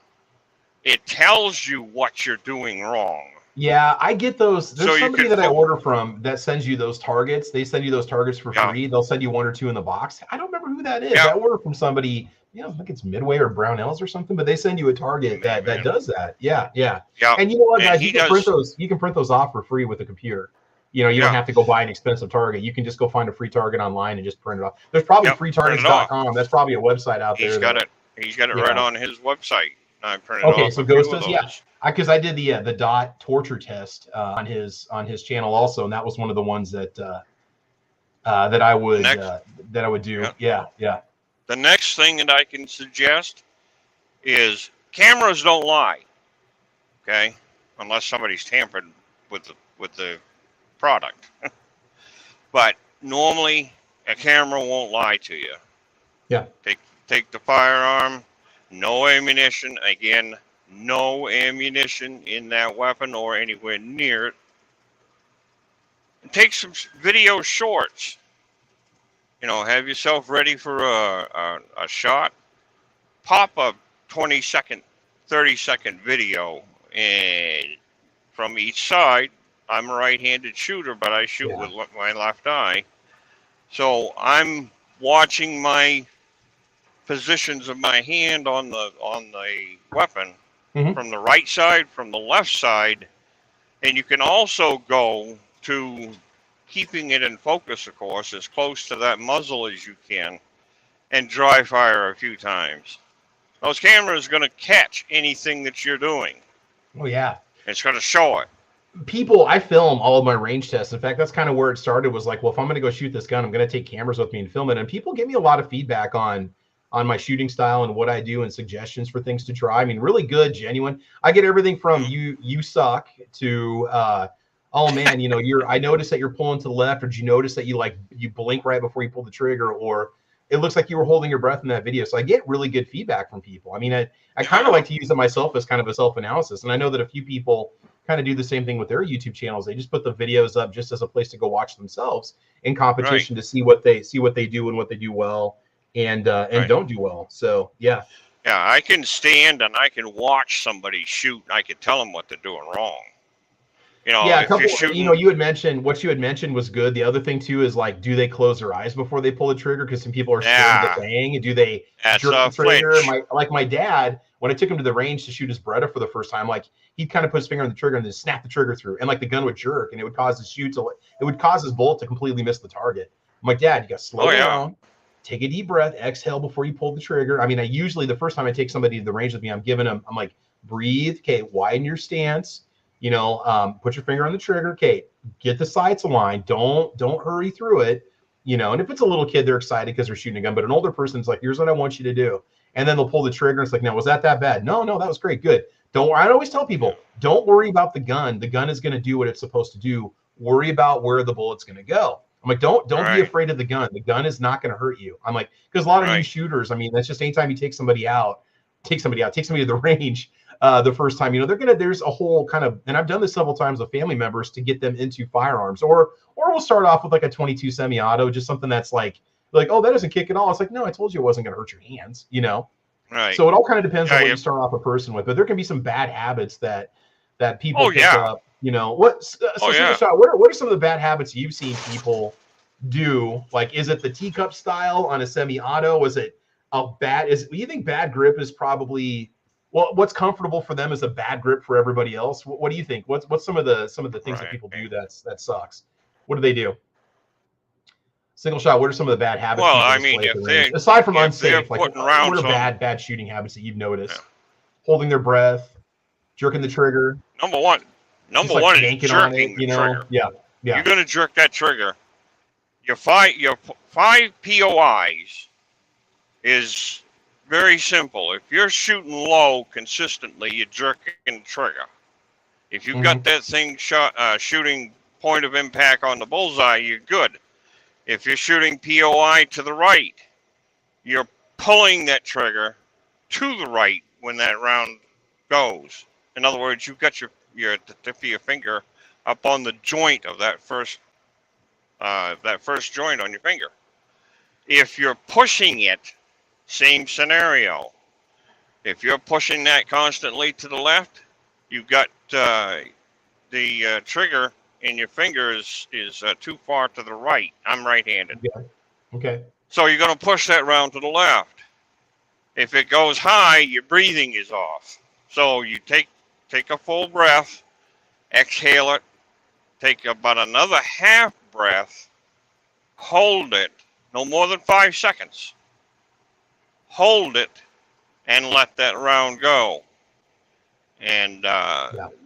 it tells you what you're doing wrong. Yeah, I get those. There's somebody that I order from that sends you those targets. They send you those targets for free. They'll send you one or two in the box. I don't remember who that is. I order from somebody, I think it's Midway or Brownells or something, but they send you a target that does that. Yeah. And you know what, guys, you can print those off for free with a computer. You don't have to go buy an expensive target. You can just go find a free target online and just print it off. There's probably freetargets.com. That's probably a website out there. He's got it right on his website. I printed off. So Ghost does, because I did the dot torture test on his channel also, and that was one of the ones that I would do. Yeah. The next thing that I can suggest is cameras don't lie. Okay, unless somebody's tampered with the product. But normally a camera won't lie to you. Yeah. Take the firearm, no ammunition. Again, no ammunition in that weapon or anywhere near it. And take some video shorts. Have yourself ready for a shot. Pop a 20-second, 30-second video, and from each side. I'm a right-handed shooter, but I shoot with my left eye. So I'm watching my positions of my hand on the weapon from the right side, from the left side, and you can also go to keeping it in focus, of course, as close to that muzzle as you can, and dry fire a few times. Those cameras are going to catch anything that you're doing. Oh yeah, it's going to show it. I film all of my range tests. In fact, that's kind of where it started, was like, well, if I'm going to go shoot this gun, I'm going to take cameras with me and film it. And people give me a lot of feedback on my shooting style and what I do and suggestions for things to try. I mean, really good, genuine. I get everything from you suck to, oh man, I noticed that you're pulling to the left, or did you notice that you blink right before you pull the trigger, or it looks like you were holding your breath in that video. So I get really good feedback from people. I mean, I kind of like to use it myself as kind of a self-analysis. And I know that a few people kind of do the same thing with their YouTube channels. They just put the videos up just as a place to go watch themselves in competition to see what they do and what they do well and don't do well. So yeah, I can stand and I can watch somebody shoot. And I can tell them what they're doing wrong. A couple. You had mentioned what you had mentioned was good. The other thing too is like, do they close their eyes before they pull the trigger? Because some people are scared of the bang. And do they jerk the trigger? My dad, when I took him to the range to shoot his Beretta for the first time, like he'd kind of put his finger on the trigger and then snap the trigger through, and like the gun would jerk, and it would cause his bullet to completely miss the target. I'm like, Dad, you got to slow down, take a deep breath, exhale before you pull the trigger. I mean, I usually the first time I take somebody to the range with me, I'm like, breathe, okay, widen your stance. Put your finger on the trigger. Okay, get the sights aligned. Don't hurry through it. And if it's a little kid, they're excited because they're shooting a gun. But an older person's like, here's what I want you to do. And then they'll pull the trigger. It's like, now, was that bad? No, that was great. Good. I always tell people, don't worry about the gun. The gun is going to do what it's supposed to do. Worry about where the bullet's going to go. I'm like, don't be afraid of the gun. The gun is not going to hurt you. I'm like, because a lot of new shooters, I mean, that's just anytime you take somebody to the range. The first time, there's a whole kind of, and I've done this several times with family members to get them into firearms, or we'll start off with like a 22 semi-auto, just something that's like, oh, that doesn't kick at all. It's like, no, I told you it wasn't going to hurt your hands, Right. So it all kind of depends on what Yeah. you start off a person with, but there can be some bad habits that people Oh pick yeah. up. You know what? So Oh single yeah. shot. What are some of the bad habits you've seen people do? Like, is it the teacup style on a semi-auto? Is it a bad? You think bad grip is probably what's comfortable for them is a bad grip for everybody else? What do you think? What's some of the things that Right. people do that sucks? What do they do? Single shot. What are some of the bad habits Well, people I mean, display at the if range? they Aside from if they're unsafe, like putting what rounds are on, bad shooting habits that you've noticed? yeah. Holding their breath, jerking the trigger, number one just like is yanking on it. jerking the trigger. Yeah. You're gonna jerk that trigger. Your five POIs is very simple. If you're shooting low consistently, you're jerking the trigger. If you've got that thing shooting point of impact on the bullseye, you're good. If you're shooting POI to the right, you're pulling that trigger to the right when that round goes. In other words, you've got the tip of your finger up on the joint of that first joint on your finger. If you're pushing it, same scenario. If you're pushing that constantly to the left, you've got the trigger in your finger is too far to the right. I'm right-handed. Yeah. Okay. So you're going to push that round to the left. If it goes high, your breathing is off. So you take a full breath, exhale it, take about another half breath, hold it, no more than 5 seconds. Hold it and let that round go. And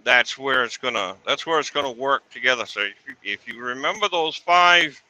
that's where it's gonna work together. So if you remember those 5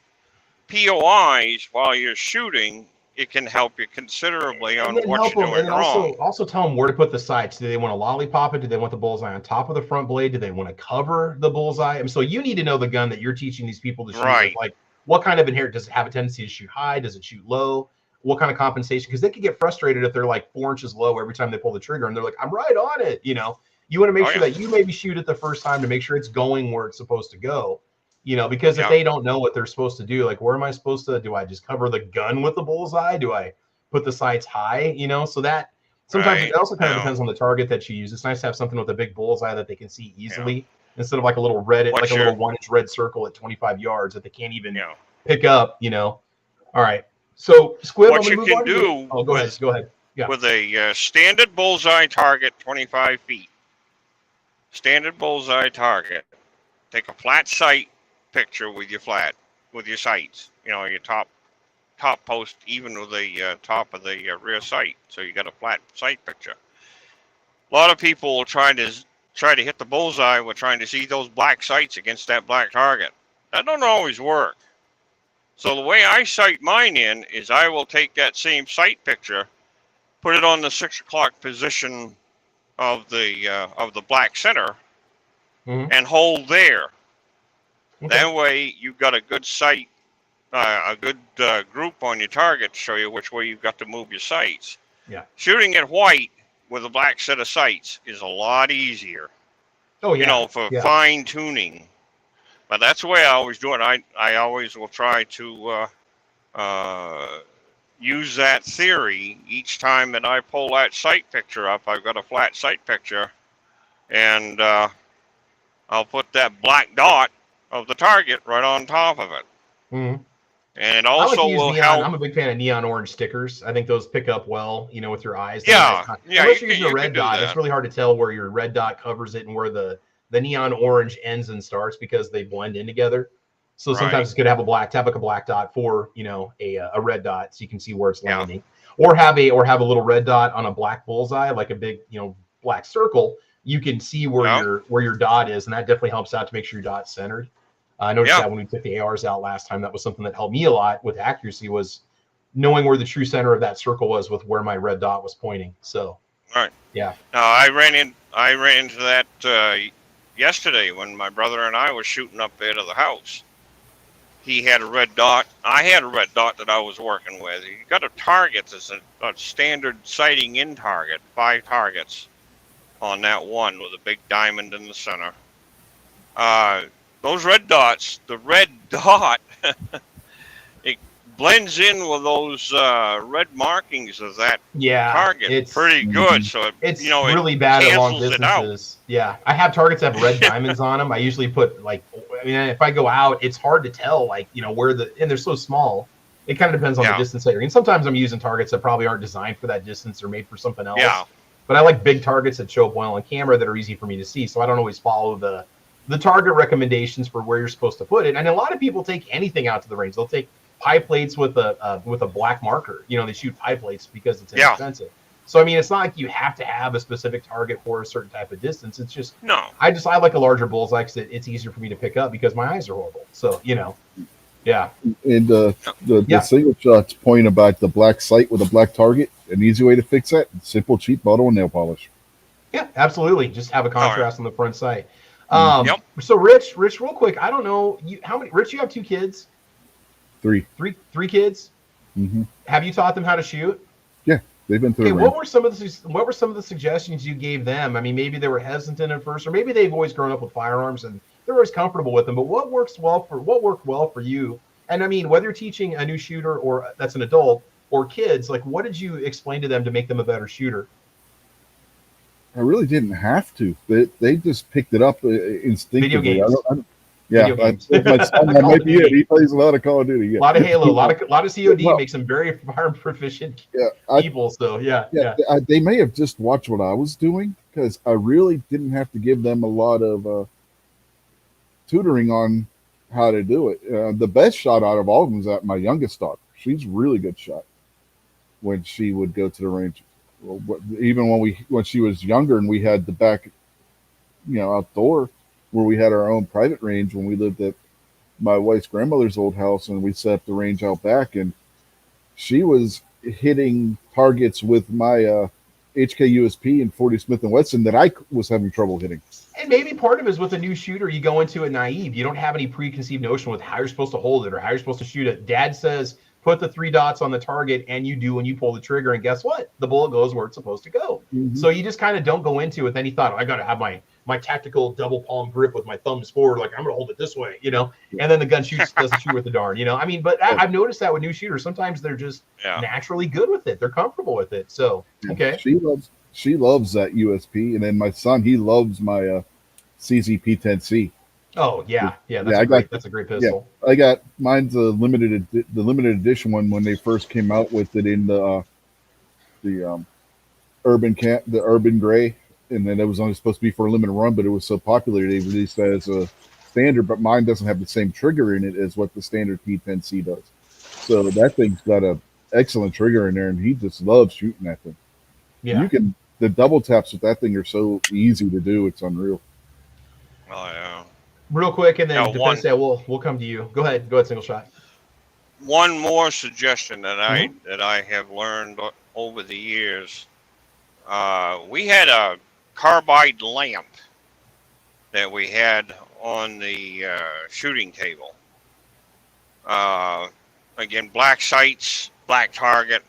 POIs while you're shooting, it can help you considerably on what you're doing wrong. Also tell them where to put the sights. Do they want to lollipop it? Do they want the bullseye on top of the front blade? Do they want to cover the bullseye? And so you need to know the gun that you're teaching these people to shoot with. Like, what kind of inherent, does it have a tendency to shoot high? Does it shoot low? What kind of compensation? Because they could get frustrated if they're like 4 inches low every time they pull the trigger and they're like, I'm right on it. You know, you want to make sure that you maybe shoot it the first time to make sure it's going where it's supposed to go. You know, because if they don't know what they're supposed to do, like, where am I supposed to, do I just cover the gun with the bullseye? Do I put the sights high? You know, so that sometimes it also kind of depends on the target that you use. It's nice to have something with a big bullseye that they can see easily instead of like a little red, like a little 1-inch red circle at 25 yards that they can't even pick up, you know. All right. So Squib, what you can do go ahead. Yeah. With a standard bullseye target, 25 feet. Standard bullseye target. Take a flat sight picture with your sights. You know, your top post even with the top of the rear sight. So you got a flat sight picture. A lot of people will try to hit the bullseye with trying to see those black sights against that black target. That don't always work. So the way I sight mine in is I will take that same sight picture, put it on the 6 o'clock position of the black center, and hold there. Okay. That way you've got a good sight, a good group on your target to show you which way you've got to move your sights. Yeah. Shooting at white with a black set of sights is a lot easier. Oh yeah. You know, for fine tuning. But that's the way I always do it. I always will try to use that theory each time that I pull that sight picture up. I've got a flat sight picture, and I'll put that black dot of the target right on top of it. And also will help. I'm a big fan of neon orange stickers. I think those pick up well, you know, with your eyes. Yeah. Unless you're using a red dot, it's really hard to tell where your red dot covers it and where the neon orange ends and starts because they blend in together. So sometimes it's good to have a black dot for, you know, a red dot so you can see where it's landing. Or have a little red dot on a black bullseye, like a big, you know, black circle. You can see where your dot is, and that definitely helps out to make sure your dot's centered. I noticed that when we took the ARs out last time, that was something that helped me a lot with accuracy, was knowing where the true center of that circle was with where my red dot was pointing. So I ran into that yesterday when my brother and I was shooting up there to the house. He had a red dot. I had a red dot that I was working with. He got a target that's a standard sighting in target, 5 targets on that one with a big diamond in the center. Those red dots, the red dot, blends in with those red markings of that target it's pretty good. So it's it really bad at long cancels it out. distances. Yeah, I have targets that have red diamonds on them. I usually put like, I mean, if I go out, it's hard to tell like where and they're so small. It kind of depends on the distance that you're in. Sometimes I'm using targets that probably aren't designed for that distance or made for something else. Yeah. But I like big targets that show up well on camera that are easy for me to see. So I don't always follow the target recommendations for where you're supposed to put it. And a lot of people take anything out to the range. They'll take pie plates with a black marker. They shoot pie plates because it's inexpensive. So I mean, it's not like you have to have a specific target for a certain type of distance. It's just I like a larger bullseye because it's easier for me to pick up because my eyes are horrible. So yeah. And the single shot's point about the black sight with a black target, an easy way to fix that: simple, cheap bottle and nail polish. Yeah, absolutely. Just have a contrast on the front sight. So Rich, real quick, I don't know how many. Rich, you have 2 kids. Three kids. Mm-hmm. Have you taught them how to shoot? Yeah, they've been through. Okay, what were some of the suggestions you gave them? I mean, maybe they were hesitant at first, or maybe they've always grown up with firearms and they're always comfortable with them. But what worked well for you? And I mean, whether you're teaching a new shooter or that's an adult or kids, like what did you explain to them to make them a better shooter? I really didn't have to. They just picked it up instinctively. Video games. My son, that might be it. He plays a lot of Call of Duty. Yeah. A lot of Halo, a lot of COD makes them very firearm proficient people. So they may have just watched what I was doing because I really didn't have to give them a lot of tutoring on how to do it. The best shot out of all of them is at my youngest daughter. She's a really good shot when she would go to the range. Even when she was younger and we had the back, outdoor where we had our own private range when we lived at my wife's grandmother's old house and we set up the range out back and she was hitting targets with my HK USP and 40 Smith & Wesson that I was having trouble hitting. And maybe part of it is with a new shooter, you go into it naive. You don't have any preconceived notion with how you're supposed to hold it or how you're supposed to shoot it. Dad says, put the 3 dots on the target, and you do when you pull the trigger, and guess what? The bullet goes where it's supposed to go. Mm-hmm. So you just kind of don't go into it with any thought, I got to have my tactical double palm grip with my thumbs forward, like I'm going to hold it this way, and then the gun doesn't shoot with the dart, I mean, but I've noticed that with new shooters, sometimes they're just naturally good with it. They're comfortable with it. So, okay. She loves that USP, and then my son, he loves my CZP-10C. Oh that's a great pistol. Yeah, I got mine's the limited edition one when they first came out with it in the urban gray, and then it was only supposed to be for a limited run, but it was so popular they released that as a standard. But mine doesn't have the same trigger in it as what the standard P10C does. So that thing's got a excellent trigger in there, and he just loves shooting that thing. Yeah, the double taps with that thing are so easy to do; it's unreal. Oh yeah. Real quick, and then we'll come to you. Go ahead, single shot. One more suggestion that I have learned over the years. We had a carbide lamp that we had on the shooting table. Again, black sights, black target.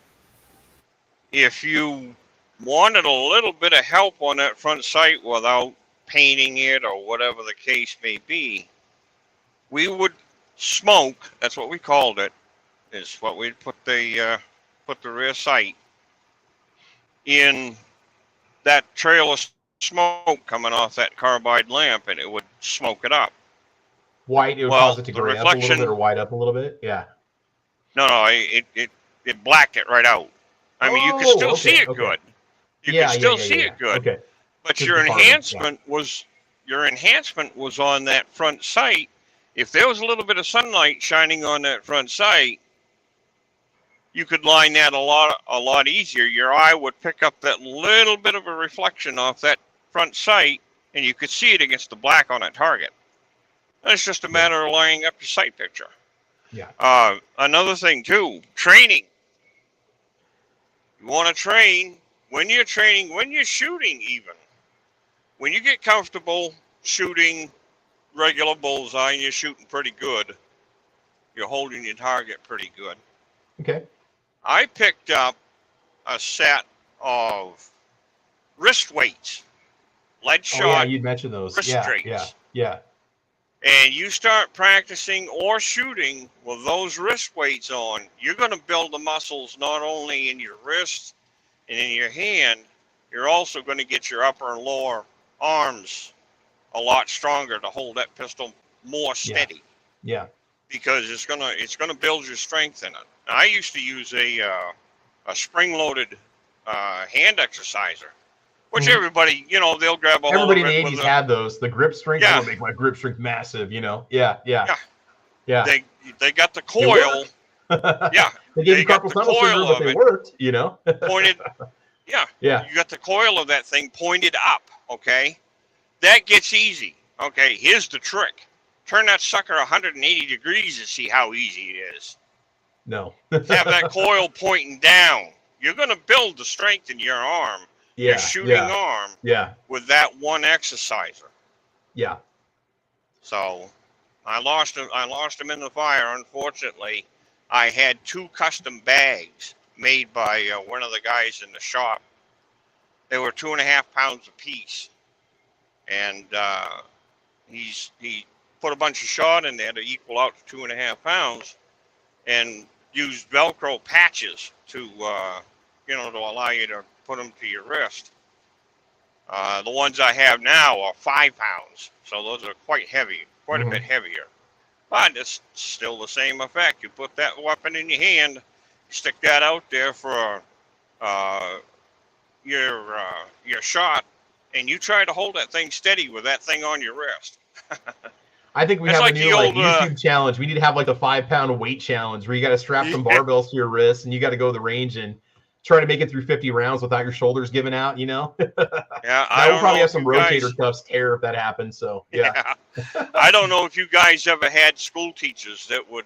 If you wanted a little bit of help on that front sight without painting it or whatever the case may be, we would smoke. That's what we called it. Is what we'd put the rear sight in that trail of smoke coming off that carbide lamp, and it would smoke it up. White, it would cause it to gray up a little bit or white up a little bit. Yeah. No, it blacked it right out. I mean, you could still see it good. You could still see it good. Okay. But your enhancement was on that front sight. If there was a little bit of sunlight shining on that front sight, you could line that a lot easier. Your eye would pick up that little bit of a reflection off that front sight, and you could see it against the black on that target. And it's just a matter of lining up your sight picture. Yeah. Another thing too, training. You want to train when you're shooting even. When you get comfortable shooting regular bullseye and you're shooting pretty good, you're holding your target pretty good. Okay. I picked up a set of wrist weights, lead shot. Oh, yeah, you'd mentioned those. Wrist weights. Yeah. and you start practicing or shooting with those wrist weights on, you're going to build the muscles not only in your wrist and in your hand, you're also going to get your upper and lower arms a lot stronger to hold that pistol more steady. Yeah. Because it's gonna build your strength in it. I used to use a spring-loaded hand exerciser, which everybody, they'll grab a hold Everybody of in it. the 80s had those. The grip strength. Yeah. I want to make my grip strength massive. Yeah. They got the coil. Yeah. They gave you got carpal the tunnel syndrome, coil but of they it worked. pointed. Yeah. Yeah. You got the coil of that thing pointed up. Okay. That gets easy. Okay. Here's the trick. Turn that sucker 180 degrees and see how easy it is. No. Have that coil pointing down. You're going to build the strength in your arm, your shooting arm, with that one exerciser. Yeah. So I lost him in the fire, unfortunately. I had 2 custom bags made by one of the guys in the shop. They were 2.5 pounds apiece. And he put a bunch of shot in there to equal out to 2.5 pounds, and used Velcro patches to allow you to put them to your wrist. The ones I have now are 5 pounds, so those are quite heavy, quite a bit heavier. But it's still the same effect. You put that weapon in your hand, stick that out there for your shot, and you try to hold that thing steady with that thing on your wrist. I think we That's have like a new the old, YouTube challenge. We need to have like the 5-pound weight challenge where you got to strap some barbells to your wrists and you got to go to the range and try to make it through 50 rounds without your shoulders giving out, Yeah, I will probably have some rotator cuffs tear if that happens. So yeah. I don't know if you guys ever had school teachers that would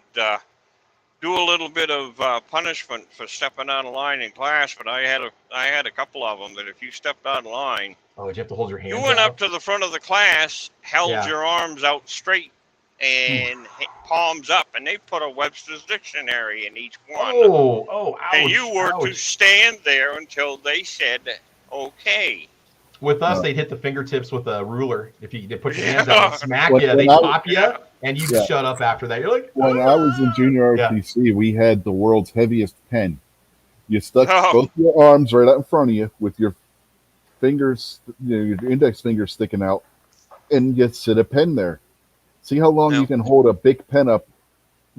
do a little bit of punishment for stepping out of line in class, but I had a couple of them that if you stepped out of line, you have to hold your hands you went out. up to the front of the class, held your arms out straight and palms up, and they put a Webster's dictionary in each one. Ouch, and you were to stand there until they said okay. With us, they'd hit the fingertips with a ruler. If you put your hands out and smack you, they pop you, and you shut up after that. You're like, when I was in junior ROTC, we had the world's heaviest pen. You stuck both your arms right out in front of you with your fingers, your index fingers sticking out, and you sit a pen there. See how long you can hold a big pen up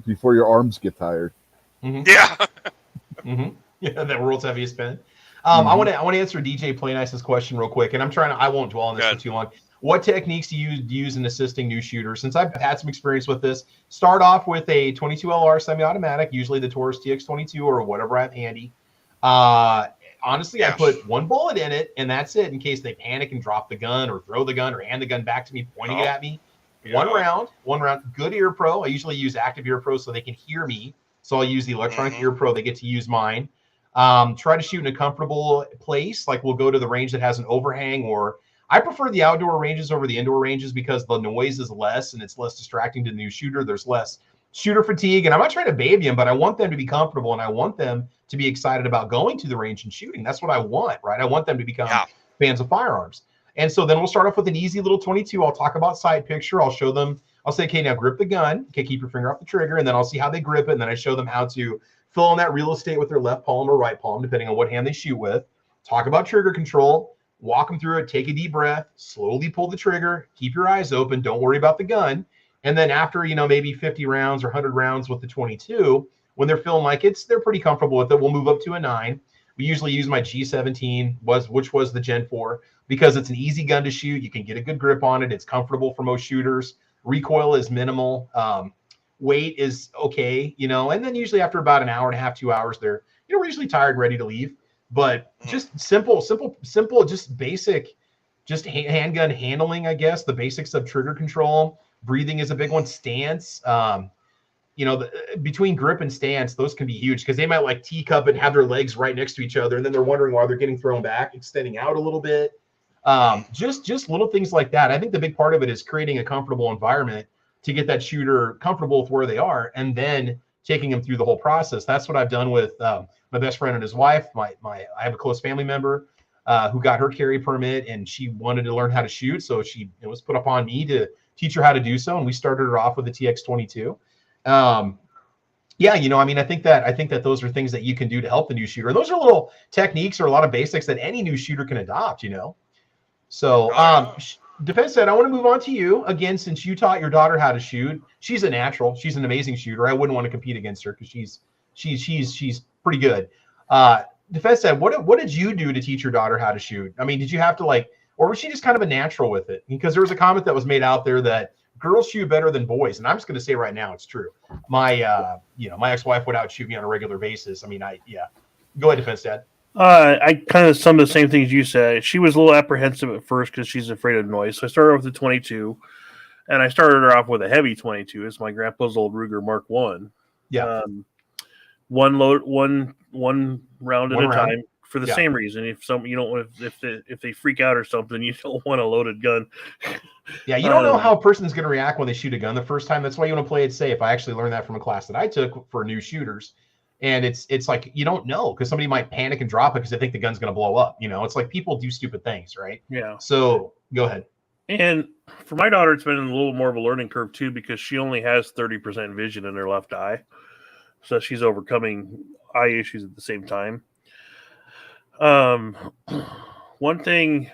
before your arms get tired. Yeah. Yeah, that world's heaviest pen. I want to answer DJ Playnice's question real quick, and I won't dwell on this for too long. What techniques do you use in assisting new shooters? Since I've had some experience with this, start off with a 22LR semi-automatic, usually the Taurus TX22 or whatever I have handy. Honestly, I put one bullet in it, and that's it, in case they panic and drop the gun or throw the gun or hand the gun back to me, pointing it at me. One round, good ear pro. I usually use active ear pro so they can hear me. So I'll use the electronic ear pro. They get to use mine. Try to shoot in a comfortable place. Like we'll go to the range that has an overhang, or I prefer the outdoor ranges over the indoor ranges because the noise is less and it's less distracting to the new shooter. There's less shooter fatigue, and I'm not trying to baby them, but I want them to be comfortable and I want them to be excited about going to the range and shooting. That's what I want, right? I want them to become fans of firearms. And so then we'll start off with an easy little 22. I'll talk about sight picture. I'll show them, I'll say, okay, now grip the gun. Okay, keep your finger off the trigger. And then I'll see how they grip it. And then I show them how to fill in that real estate with their left palm or right palm, depending on what hand they shoot with. Talk about trigger control, walk them through it, take a deep breath, slowly pull the trigger, keep your eyes open, don't worry about the gun. And then after, maybe 50 rounds or 100 rounds with the 22, when they're feeling like they're pretty comfortable with it, we'll move up to a 9. We usually use my G17, which was the Gen 4, because it's an easy gun to shoot. You can get a good grip on it. It's comfortable for most shooters. Recoil is minimal. Weight is okay, and then usually after about an hour and a half, 2 hours, we're usually tired, ready to leave. But just simple, just basic, just handgun handling, I guess, the basics of trigger control. Breathing is a big one. Stance, between grip and stance, those can be huge because they might like teacup and have their legs right next to each other, and then they're wondering why they're getting thrown back, extending out a little bit. Just little things like that. I think the big part of it is creating a comfortable environment to get that shooter comfortable with where they are, and then taking them through the whole process. That's what I've done with my best friend and his wife. I have a close family member who got her carry permit, and she wanted to learn how to shoot, so it was put upon me to teach her how to do so. And we started her off with the TX22. Yeah, I mean, I think that those are things that you can do to help the new shooter. Those are little techniques or a lot of basics that any new shooter can adopt, So, Defense Ed, I want to move on to you again, since you taught your daughter how to shoot. She's a natural. She's an amazing shooter. I wouldn't want to compete against her because she's pretty good. Defense Ed, what did you do to teach your daughter how to shoot? I mean, did you have to or was she just kind of a natural with it? Because there was a comment that was made out there that girls shoot better than boys, and I'm just going to say right now it's true. My my ex-wife would outshoot me on a regular basis. I mean, Go ahead, Defense Dad. I kind of some of the same things you said. She was a little apprehensive at first because she's afraid of noise. So I started off with the 22, and I started her off with a heavy 22. It's my grandpa's old Ruger Mark I. Yeah. One round at a time for the same reason. If if they freak out or something, you don't want a loaded gun. Yeah, you don't know how a person's going to react when they shoot a gun the first time. That's why you want to play it safe. I actually learned that from a class that I took for new shooters. And it's like, you don't know, because somebody might panic and drop it because they think the gun's going to blow up. It's like people do stupid things, right? Yeah. So go ahead. And for my daughter, it's been a little more of a learning curve too, because she only has 30% vision in her left eye. So she's overcoming eye issues at the same time. One thing,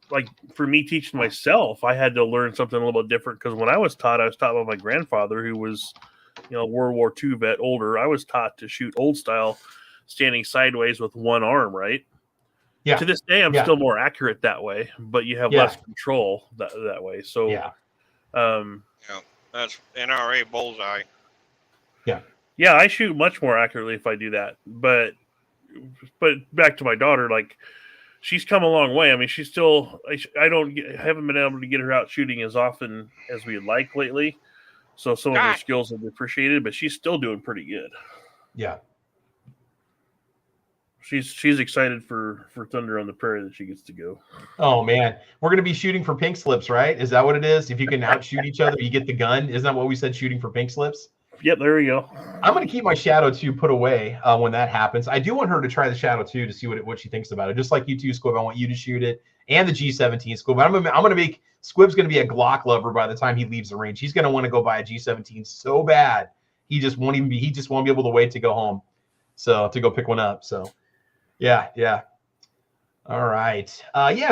like for me teaching myself, I had to learn something a little bit different, because when I was taught by my grandfather, who was World War II vet, older. I was taught to shoot old style, standing sideways with one arm, right? Yeah. To this day, I'm still more accurate that way, but you have less control that way. So, that's NRA bullseye. Yeah, I shoot much more accurately if I do that. But back to my daughter, like, she's come a long way. I mean, she's still, I haven't been able to get her out shooting as often as we'd like lately. So some of her skills have been appreciated, but she's still doing pretty good. Yeah. She's excited for Thunder on the Prairie that she gets to go. Oh man, we're going to be shooting for pink slips, right? Is that what it is? If you can outshoot each other, you get the gun. Isn't that what we said? Shooting for pink slips. Yep, there we go. I'm going to keep my Shadow 2 put away when that happens. I do want her to try the Shadow 2 to see what she thinks about it. Just like you two, Squib, I want you to shoot it, and the G17 Squib. I'm going to make Squib's going to be a Glock lover by the time he leaves the range. He's going to want to go buy a G17 so bad he just won't be able to wait to go home, so to go pick one up. So yeah. All right.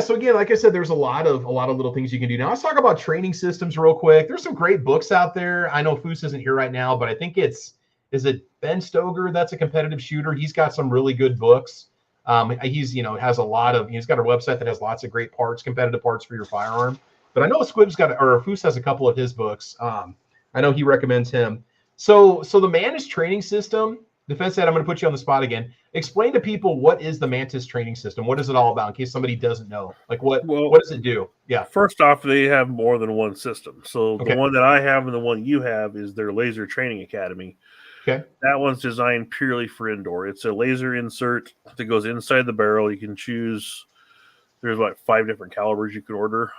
So again, like I said, there's a lot of little things you can do. Now let's talk about training systems real quick. There's some great books out there. I know Foose isn't here right now, but I think is it Ben Stoger? That's a competitive shooter. He's got some really good books. He's has a lot of, he's got a website that has lots of great parts, competitive parts for your firearm. But I know Squib's Foose has a couple of his books. I know he recommends him. So the Mantis training system, Defense Ed, I'm going to put you on the spot again. Explain to people, what is the Mantis training system? What is it all about, in case somebody doesn't know? Like, what does it do? Yeah. First off, they have more than one system. So the one that I have and the one you have is their Laser Training Academy. Okay. That one's designed purely for indoor. It's a laser insert that goes inside the barrel. You can choose. There's 5 different calibers you can order.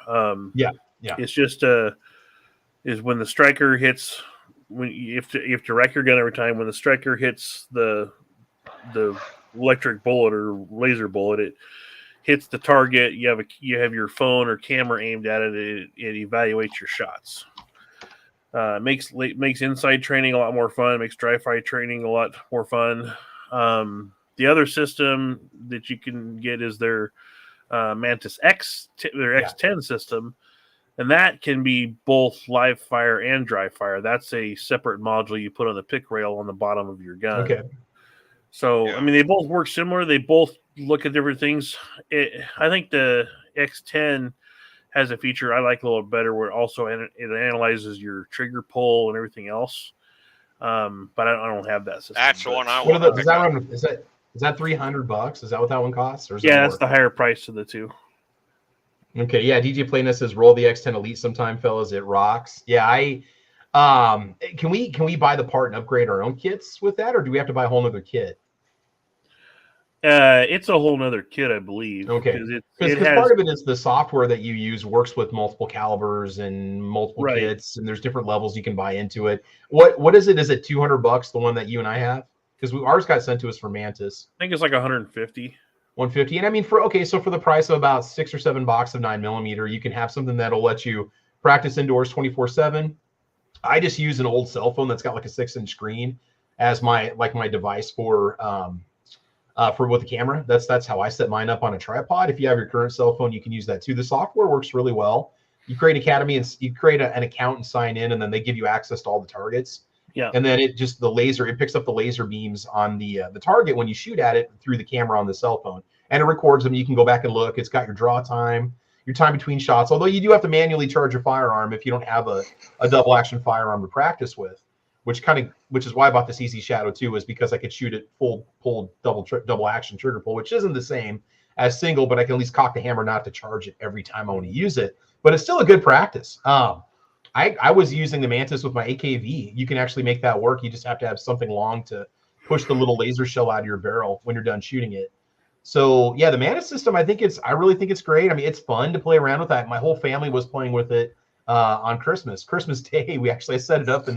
Yeah. It's just is when the striker hits. When you have to rack your gun every time. When the striker hits the electric bullet or laser bullet, it hits the target. You have your phone or camera aimed at it. It evaluates your shots. Makes inside training a lot more fun. Makes dry fire training a lot more fun. The other system that you can get is their Mantis X, their X10 system. And that can be both live fire and dry fire. That's a separate module you put on the pick rail on the bottom of your gun. Okay. So, I mean, they both work similar. They both look at different things. I think the X10 has a feature I like a little better, where it analyzes your trigger pull and everything else. But I don't have that system. That's the one I want. Is that $300? Is that what that one costs? Or is that's the higher price of the two. Okay, yeah. DJ Plainus says roll the X10 Elite sometime, fellas. It rocks. Yeah, can we buy the part and upgrade our own kits with that, or do we have to buy a whole nother kit? It's a whole nother kit, I believe. Okay, because part of it is the software that you use works with multiple calibers and multiple kits, and there's different levels you can buy into it. What is it? Is it $200? The one that you and I have? Because ours got sent to us for Mantis. I think it's like 150. 150, and I mean, for the price of about $6 or $7 of 9mm, you can have something that'll let you practice indoors 24/7. I just use an old cell phone that's got like a 6-inch screen as my device for with the camera. That's how I set mine up on a tripod. If you have your current cell phone, you can use that too. The software works really well. You create Academy and you create an account and sign in, and then they give you access to all the targets. Yeah. And then it picks up the laser beams on the target when you shoot at it through the camera on the cell phone, and it records them. You can go back and look. It's got your draw time, your time between shots. Although you do have to manually charge your firearm if you don't have a double action firearm to practice with, which is why I bought this Easy Shadow 2, is because I could shoot it full pull double action trigger pull, which isn't the same as single, but I can at least cock the hammer not to charge it every time I want to use it. But it's still a good practice. I was using the Mantis with my AKV. You can actually make that work. You just have to have something long to push the little laser shell out of your barrel when you're done shooting it. So yeah, the Mantis system, I really think it's great. I mean, it's fun to play around with that. My whole family was playing with it on Christmas Day. I set it up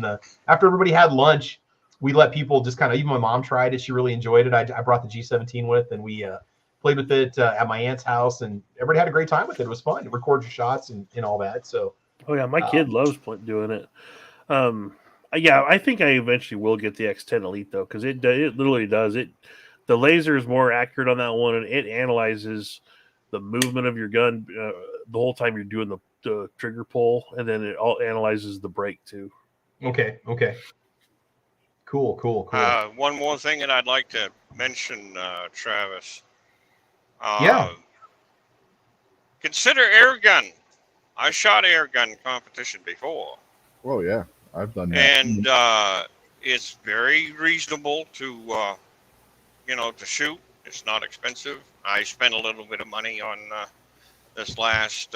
after everybody had lunch, we let people just even my mom tried it. She really enjoyed it. I brought the G17 with, and we played with it at my aunt's house, and everybody had a great time with it. It was fun to record your shots and all that. So. Oh yeah, my kid loves doing it. Yeah, I think I eventually will get the X10 Elite though, because it literally does it. The laser is more accurate on that one, and it analyzes the movement of your gun the whole time you're doing the trigger pull, and then it all analyzes the brake too. Okay. Cool. One more thing that I'd like to mention, Travis. Yeah. Consider air gun. I shot air gun competition before. Oh yeah, I've done that. And it's very reasonable to shoot. It's not expensive. I spent a little bit of money on this last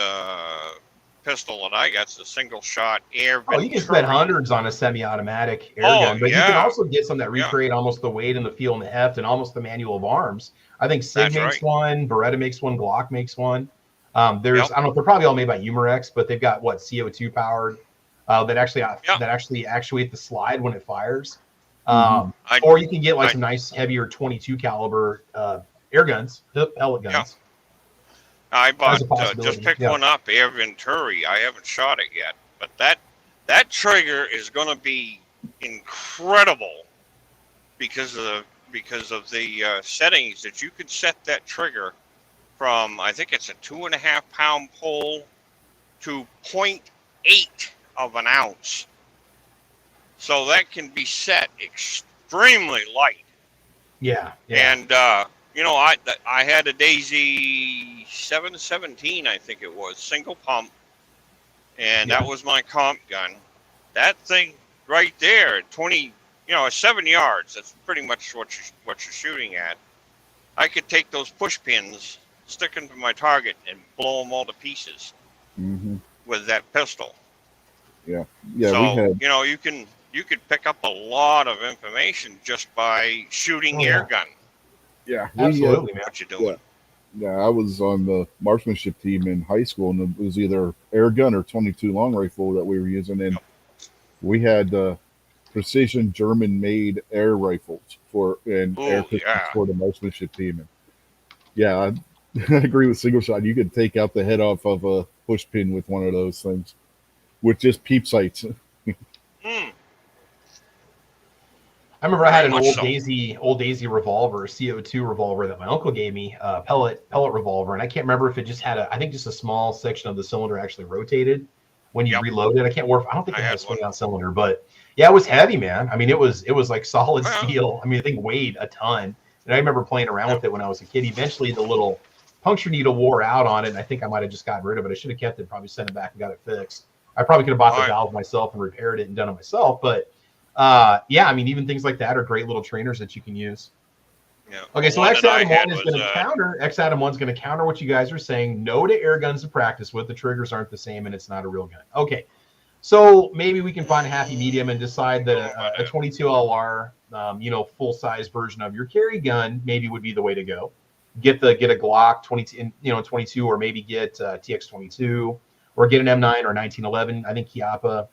pistol that I got. It's a single shot air. Oh, you can spend hundreds on a semi-automatic air gun, but you can also get some that recreate almost the weight and the feel and the heft and almost the manual of arms. I think SIG makes one, Beretta makes one, Glock makes one. I don't know if they're probably all made by Umarex, but they've got CO2 powered that actually actuate the slide when it fires. Or you can get some nice heavier 22 caliber air guns, pellet guns. Yeah. I bought just picked one up, Air Venturi. I haven't shot it yet, but that trigger is going to be incredible because of the settings that you could set that trigger from. I think it's a 2.5 pound pull to 0.8 of an ounce. So that can be set extremely light. Yeah. And I had a Daisy 717, I think it was, single pump, and that was my comp gun. That thing right there, 7 yards. That's pretty much what you're shooting at. I could take those push pins, stick them to my target, and blow them all to pieces with that pistol. Yeah. So you could pick up a lot of information just by shooting air gun. Yeah, absolutely, man. What you doing? Yeah, I was on the marksmanship team in high school, and it was either air gun or 22 long rifle that we were using, and we had precision German-made air rifles air pistols for the marksmanship team. And yeah, I agree with single shot. You could take out the head off of a push pin with one of those things, with just peep sights. I remember I had an old Daisy revolver, CO2 revolver that my uncle gave me, pellet revolver, and I can't remember if it just had just a small section of the cylinder actually rotated when you reload it. I don't think it had a swing out cylinder, but yeah, it was heavy, man. I mean, it was like solid steel. I mean, I think weighed a ton. And I remember playing around with it when I was a kid. Eventually, the little puncture needle wore out on it, and I think I might have just gotten rid of it. I should have kept it, probably sent it back and got it fixed. I probably could have bought the valve myself and repaired it and done it myself, but I mean, even things like that are great little trainers that you can use. Yeah. Okay, so X-Adam 1 is going to counter. X-Adam 1 is going to counter what you guys are saying. No to air guns to practice with. The triggers aren't the same, and it's not a real gun. Okay, so maybe we can find a happy medium and decide that a 22 LR, full size version of your carry gun maybe would be the way to go. Get a Glock 22, or maybe get TX22, or get an M9 or 1911. I think Chiappa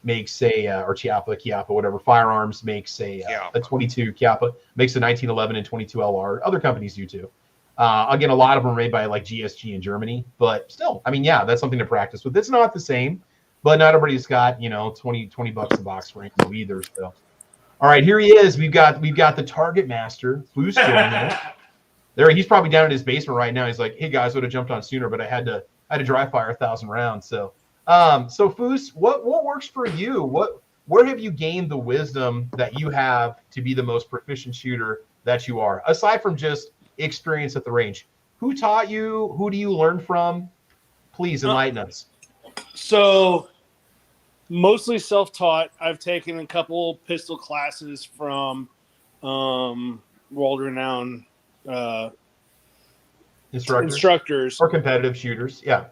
makes or Chiappa, whatever, Firearms makes a 22, Chiappa makes a 1911 and 22 LR. Other companies do too. Again, a lot of them are made by like GSG in Germany, but still, I mean, yeah, that's something to practice with. It's not the same. but not everybody's got, 20 bucks a box for ammo either. So, all right, here he is. We've got the target master, Foos, joining us. There, he's probably down in his basement right now. He's like, "Hey guys, would have jumped on sooner, but I had to dry fire 1,000 rounds." So, Foos, what works for you? Where have you gained the wisdom that you have to be the most proficient shooter that you are, aside from just experience at the range? Who taught you? Who do you learn from? Please enlighten us. So, mostly self-taught. I've taken a couple pistol classes from world-renowned instructors or competitive shooters. Yeah.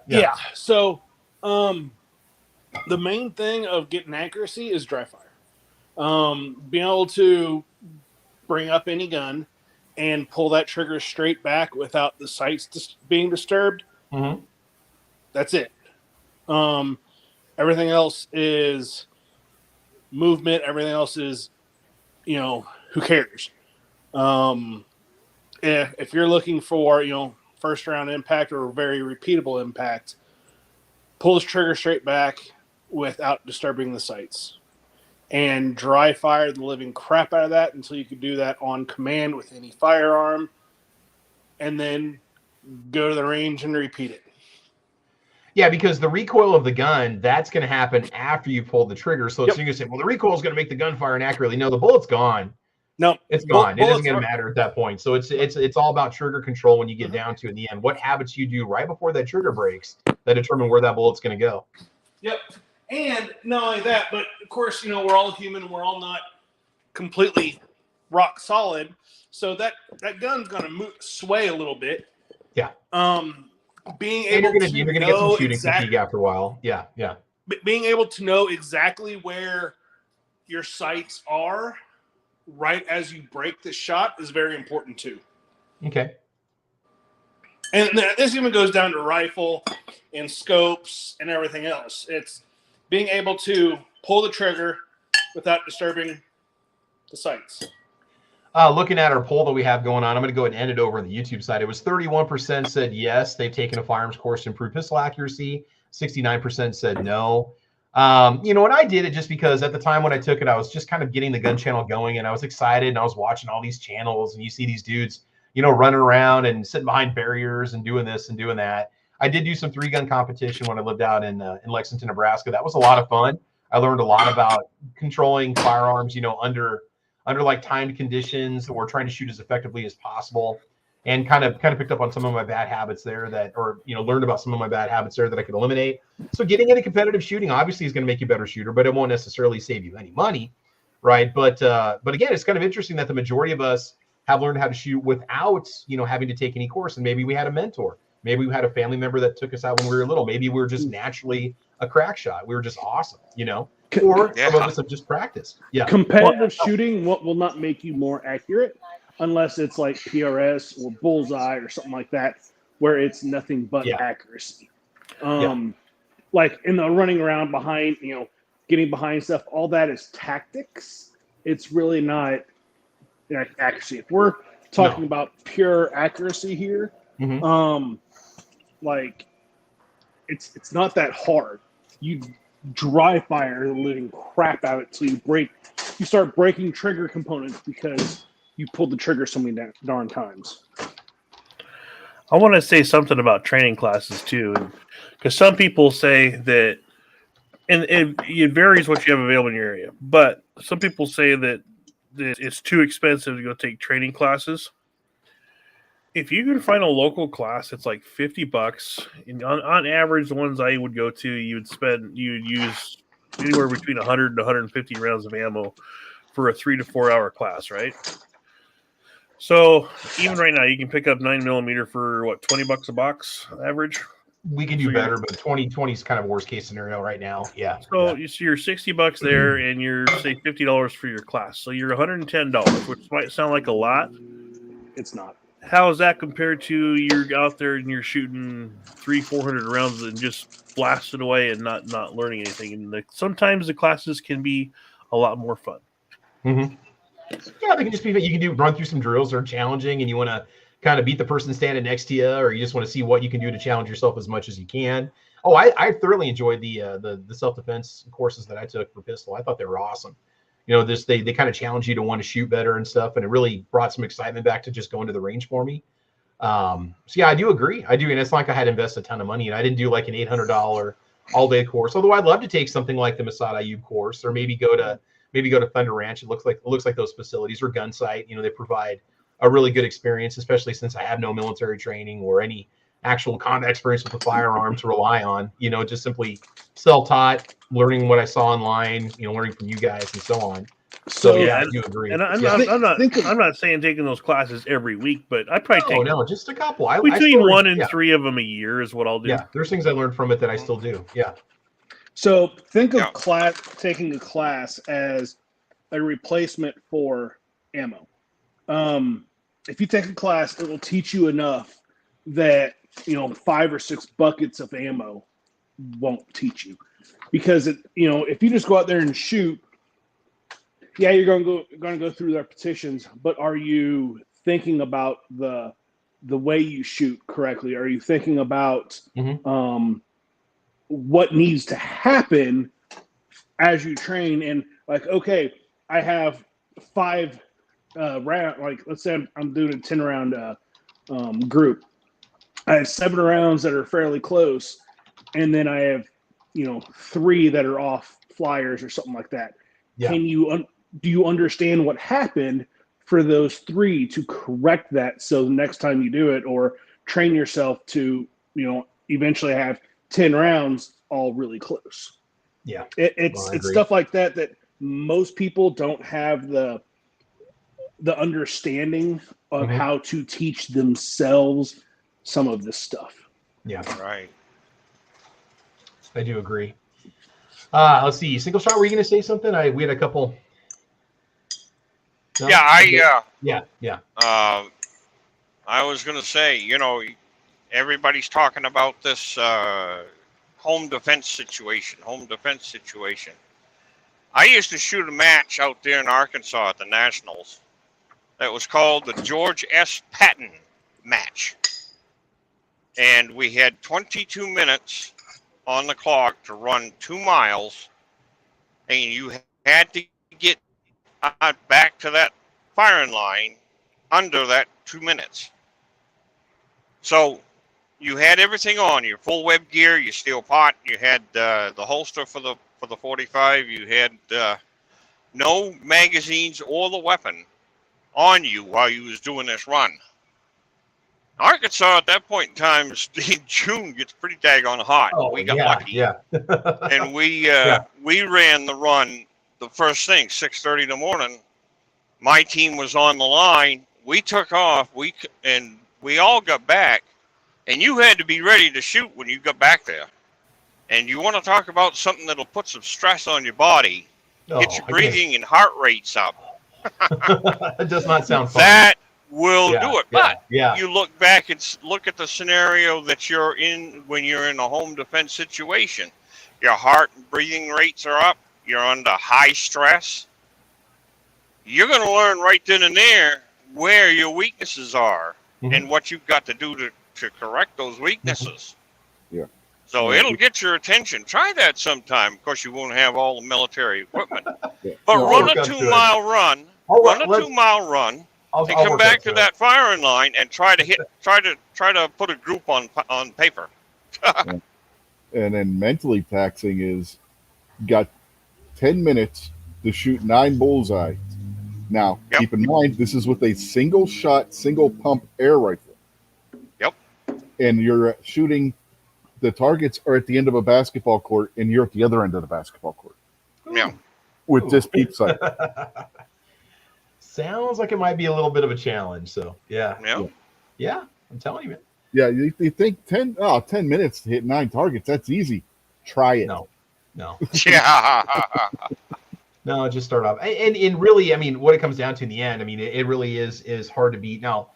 So the main thing of getting accuracy is dry fire. Being able to bring up any gun and pull that trigger straight back without the sights being disturbed. Mm-hmm. That's it. Everything else is movement. Everything else is, who cares? If you're looking for, first round impact or a very repeatable impact, pull the trigger straight back without disturbing the sights, and dry fire the living crap out of that until you can do that on command with any firearm, and then go to the range and repeat it. Yeah, because the recoil of the gun, that's going to happen after you pull the trigger. So it's going to say, well, the recoil is going to make the gun fire inaccurately. No, the bullet's gone. No, it's gone. It isn't going to matter at that point. So it's all about trigger control when you get down to in the end. What habits you do right before that trigger breaks that determine where that bullet's going to go. Yep. And not only that, but of course, we're all human. We're all not completely rock solid. So that gun's going to sway a little bit. Yeah. Being able to you're gonna get some shooting fatigue after a while. Yeah. Being able to know exactly where your sights are right as you break the shot is very important too. Okay. And this even goes down to rifle and scopes and everything else. It's being able to pull the trigger without disturbing the sights. Looking at our poll that we have going on, I'm going to go ahead and end it over on the YouTube side. It was 31% said yes, they've taken a firearms course to improve pistol accuracy. 69% said no. And I did it just because at the time when I took it, I was just kind of getting the gun channel going, and I was excited, and I was watching all these channels, and you see these dudes, running around and sitting behind barriers and doing this and doing that. I did do some 3-gun competition when I lived out in Lexington, Nebraska. That was a lot of fun. I learned a lot about controlling firearms, under like timed conditions, or trying to shoot as effectively as possible, and kind of picked up on some of my bad habits there learned about some of my bad habits there that I could eliminate. So getting into competitive shooting obviously is going to make you a better shooter, but it won't necessarily save you any money, right? But again, it's kind of interesting that the majority of us have learned how to shoot without, having to take any course. And maybe we had a mentor. Maybe we had a family member that took us out when we were little. Maybe we were just naturally a crack shot. We were just awesome, Or some of us have just practiced. Yeah. Competitive shooting will not make you more accurate unless it's like PRS or bullseye or something like that, where it's nothing but accuracy. Like in the running around behind, getting behind stuff, all that is tactics. It's really not accuracy. If we're talking about pure accuracy here, like it's not that hard. You dry fire the living crap out of it till you start breaking trigger components because you pulled the trigger so many darn times. I want to say something about training classes too, because some people say that, and it varies what you have available in your area, but some people say that it's too expensive to go take training classes. If you can find a local class, it's like $50. And on average, the ones I would go to, you'd use anywhere between 100 and 150 rounds of ammo for a 3 to 4 hour class, right? So even right now, you can pick up 9mm for what, $20 a box average. We can do better, but 20 is kind of worst case scenario right now. Yeah. So you're $60 there, and you're say $50 for your class. So you're $110, which might sound like a lot. It's not. How is that compared to you're out there and you're shooting 300-400 rounds and just blast it away and not learning anything? And sometimes the classes can be a lot more fun. Mm-hmm. Yeah, they can just be. You can run through some drills that are challenging, and you want to kind of beat the person standing next to you, or you just want to see what you can do to challenge yourself as much as you can. Oh, I thoroughly enjoyed the self-defense courses that I took for pistol. I thought they were awesome. You know, they kind of challenge you to want to shoot better and stuff, and it really brought some excitement back to just going to the range for me. So yeah, I do agree. I do, and it's like I had to invest a ton of money, and I didn't do like an $800 all-day course. Although I'd love to take something like the Masad Ayub course, or maybe go to Thunder Ranch. It looks like those facilities, or Gunsight. You know, they provide a really good experience, especially since I have no military training or any actual combat experience with the firearm to rely on. You know, just simply self-taught, learning what I saw online. You know, learning from you guys and so on. So yeah, I do agree. And I'm not saying taking those classes every week, but I probably take just a couple. Between 1 and 3 of them a year is what I'll do. Yeah, there's things I learned from it that I still do. Yeah. So think of taking a class as a replacement for ammo. If you take a class, it will teach you enough that 5 or 6 buckets of ammo won't teach you, because if you just go out there and shoot, yeah, you're going to go through the repetitions, but are you thinking about the way you shoot correctly? Are you thinking about what needs to happen as you train? And like, okay, I have 5 round. Like, let's say I'm doing a 10-round group. I have 7 rounds that are fairly close, and then I have 3 that are off flyers or something like that. Yeah. Do you understand what happened for those 3 to correct that, so the next time you do it, or train yourself to eventually have 10 rounds all really close? Yeah, it's stuff like that most people don't have the understanding of how to teach themselves some of this stuff. Yeah, right. I do agree. Let's see. Single shot, were you going to say something? We had a couple. No? Yeah, I was going to say, everybody's talking about this home defense situation. I used to shoot a match out there in Arkansas at the Nationals that was called the George S. Patton match. And we had 22 minutes on the clock to run 2 miles, and you had to get back to that firing line under that 2 minutes. So you had everything on, your full web gear, your steel pot, you had the holster for the 45, you had no magazines or the weapon on you while you was doing this run. Arkansas at that point in time, in June, gets pretty daggone hot. We got lucky. Yeah. And we ran the run the first thing, 6:30 in the morning. My team was on the line. We took off. We all got back, and you had to be ready to shoot when you got back there. And you want to talk about something that'll put some stress on your body, get your breathing and heart rates up. It does not sound fun. That will do it. But you look back and look at the scenario that you're in when you're in a home defense situation. Your heart and breathing rates are up. You're under high stress. You're going to learn right then and there where your weaknesses are and what you've got to do to correct those weaknesses. Yeah. So it'll get your attention. Try that sometime. Of course, you won't have all the military equipment. But run a 2-mile run. Run a 2-mile run. And come back to that firing line and try to put a group on paper. And then mentally taxing is got 10 minutes to shoot 9 bullseye. Now, keep in mind, this is with a single shot, single pump air rifle. Yep. And you're shooting, the targets are at the end of a basketball court, and you're at the other end of the basketball court. Yeah. With this peep sight. Sounds like it might be a little bit of a challenge. So, yeah, I'm telling you, man. Yeah, you think 10 minutes to hit 9 targets, that's easy. Try it. No. Yeah. No, just start off. And really, I mean, what it comes down to in the end, I mean, it really is hard to beat. Now,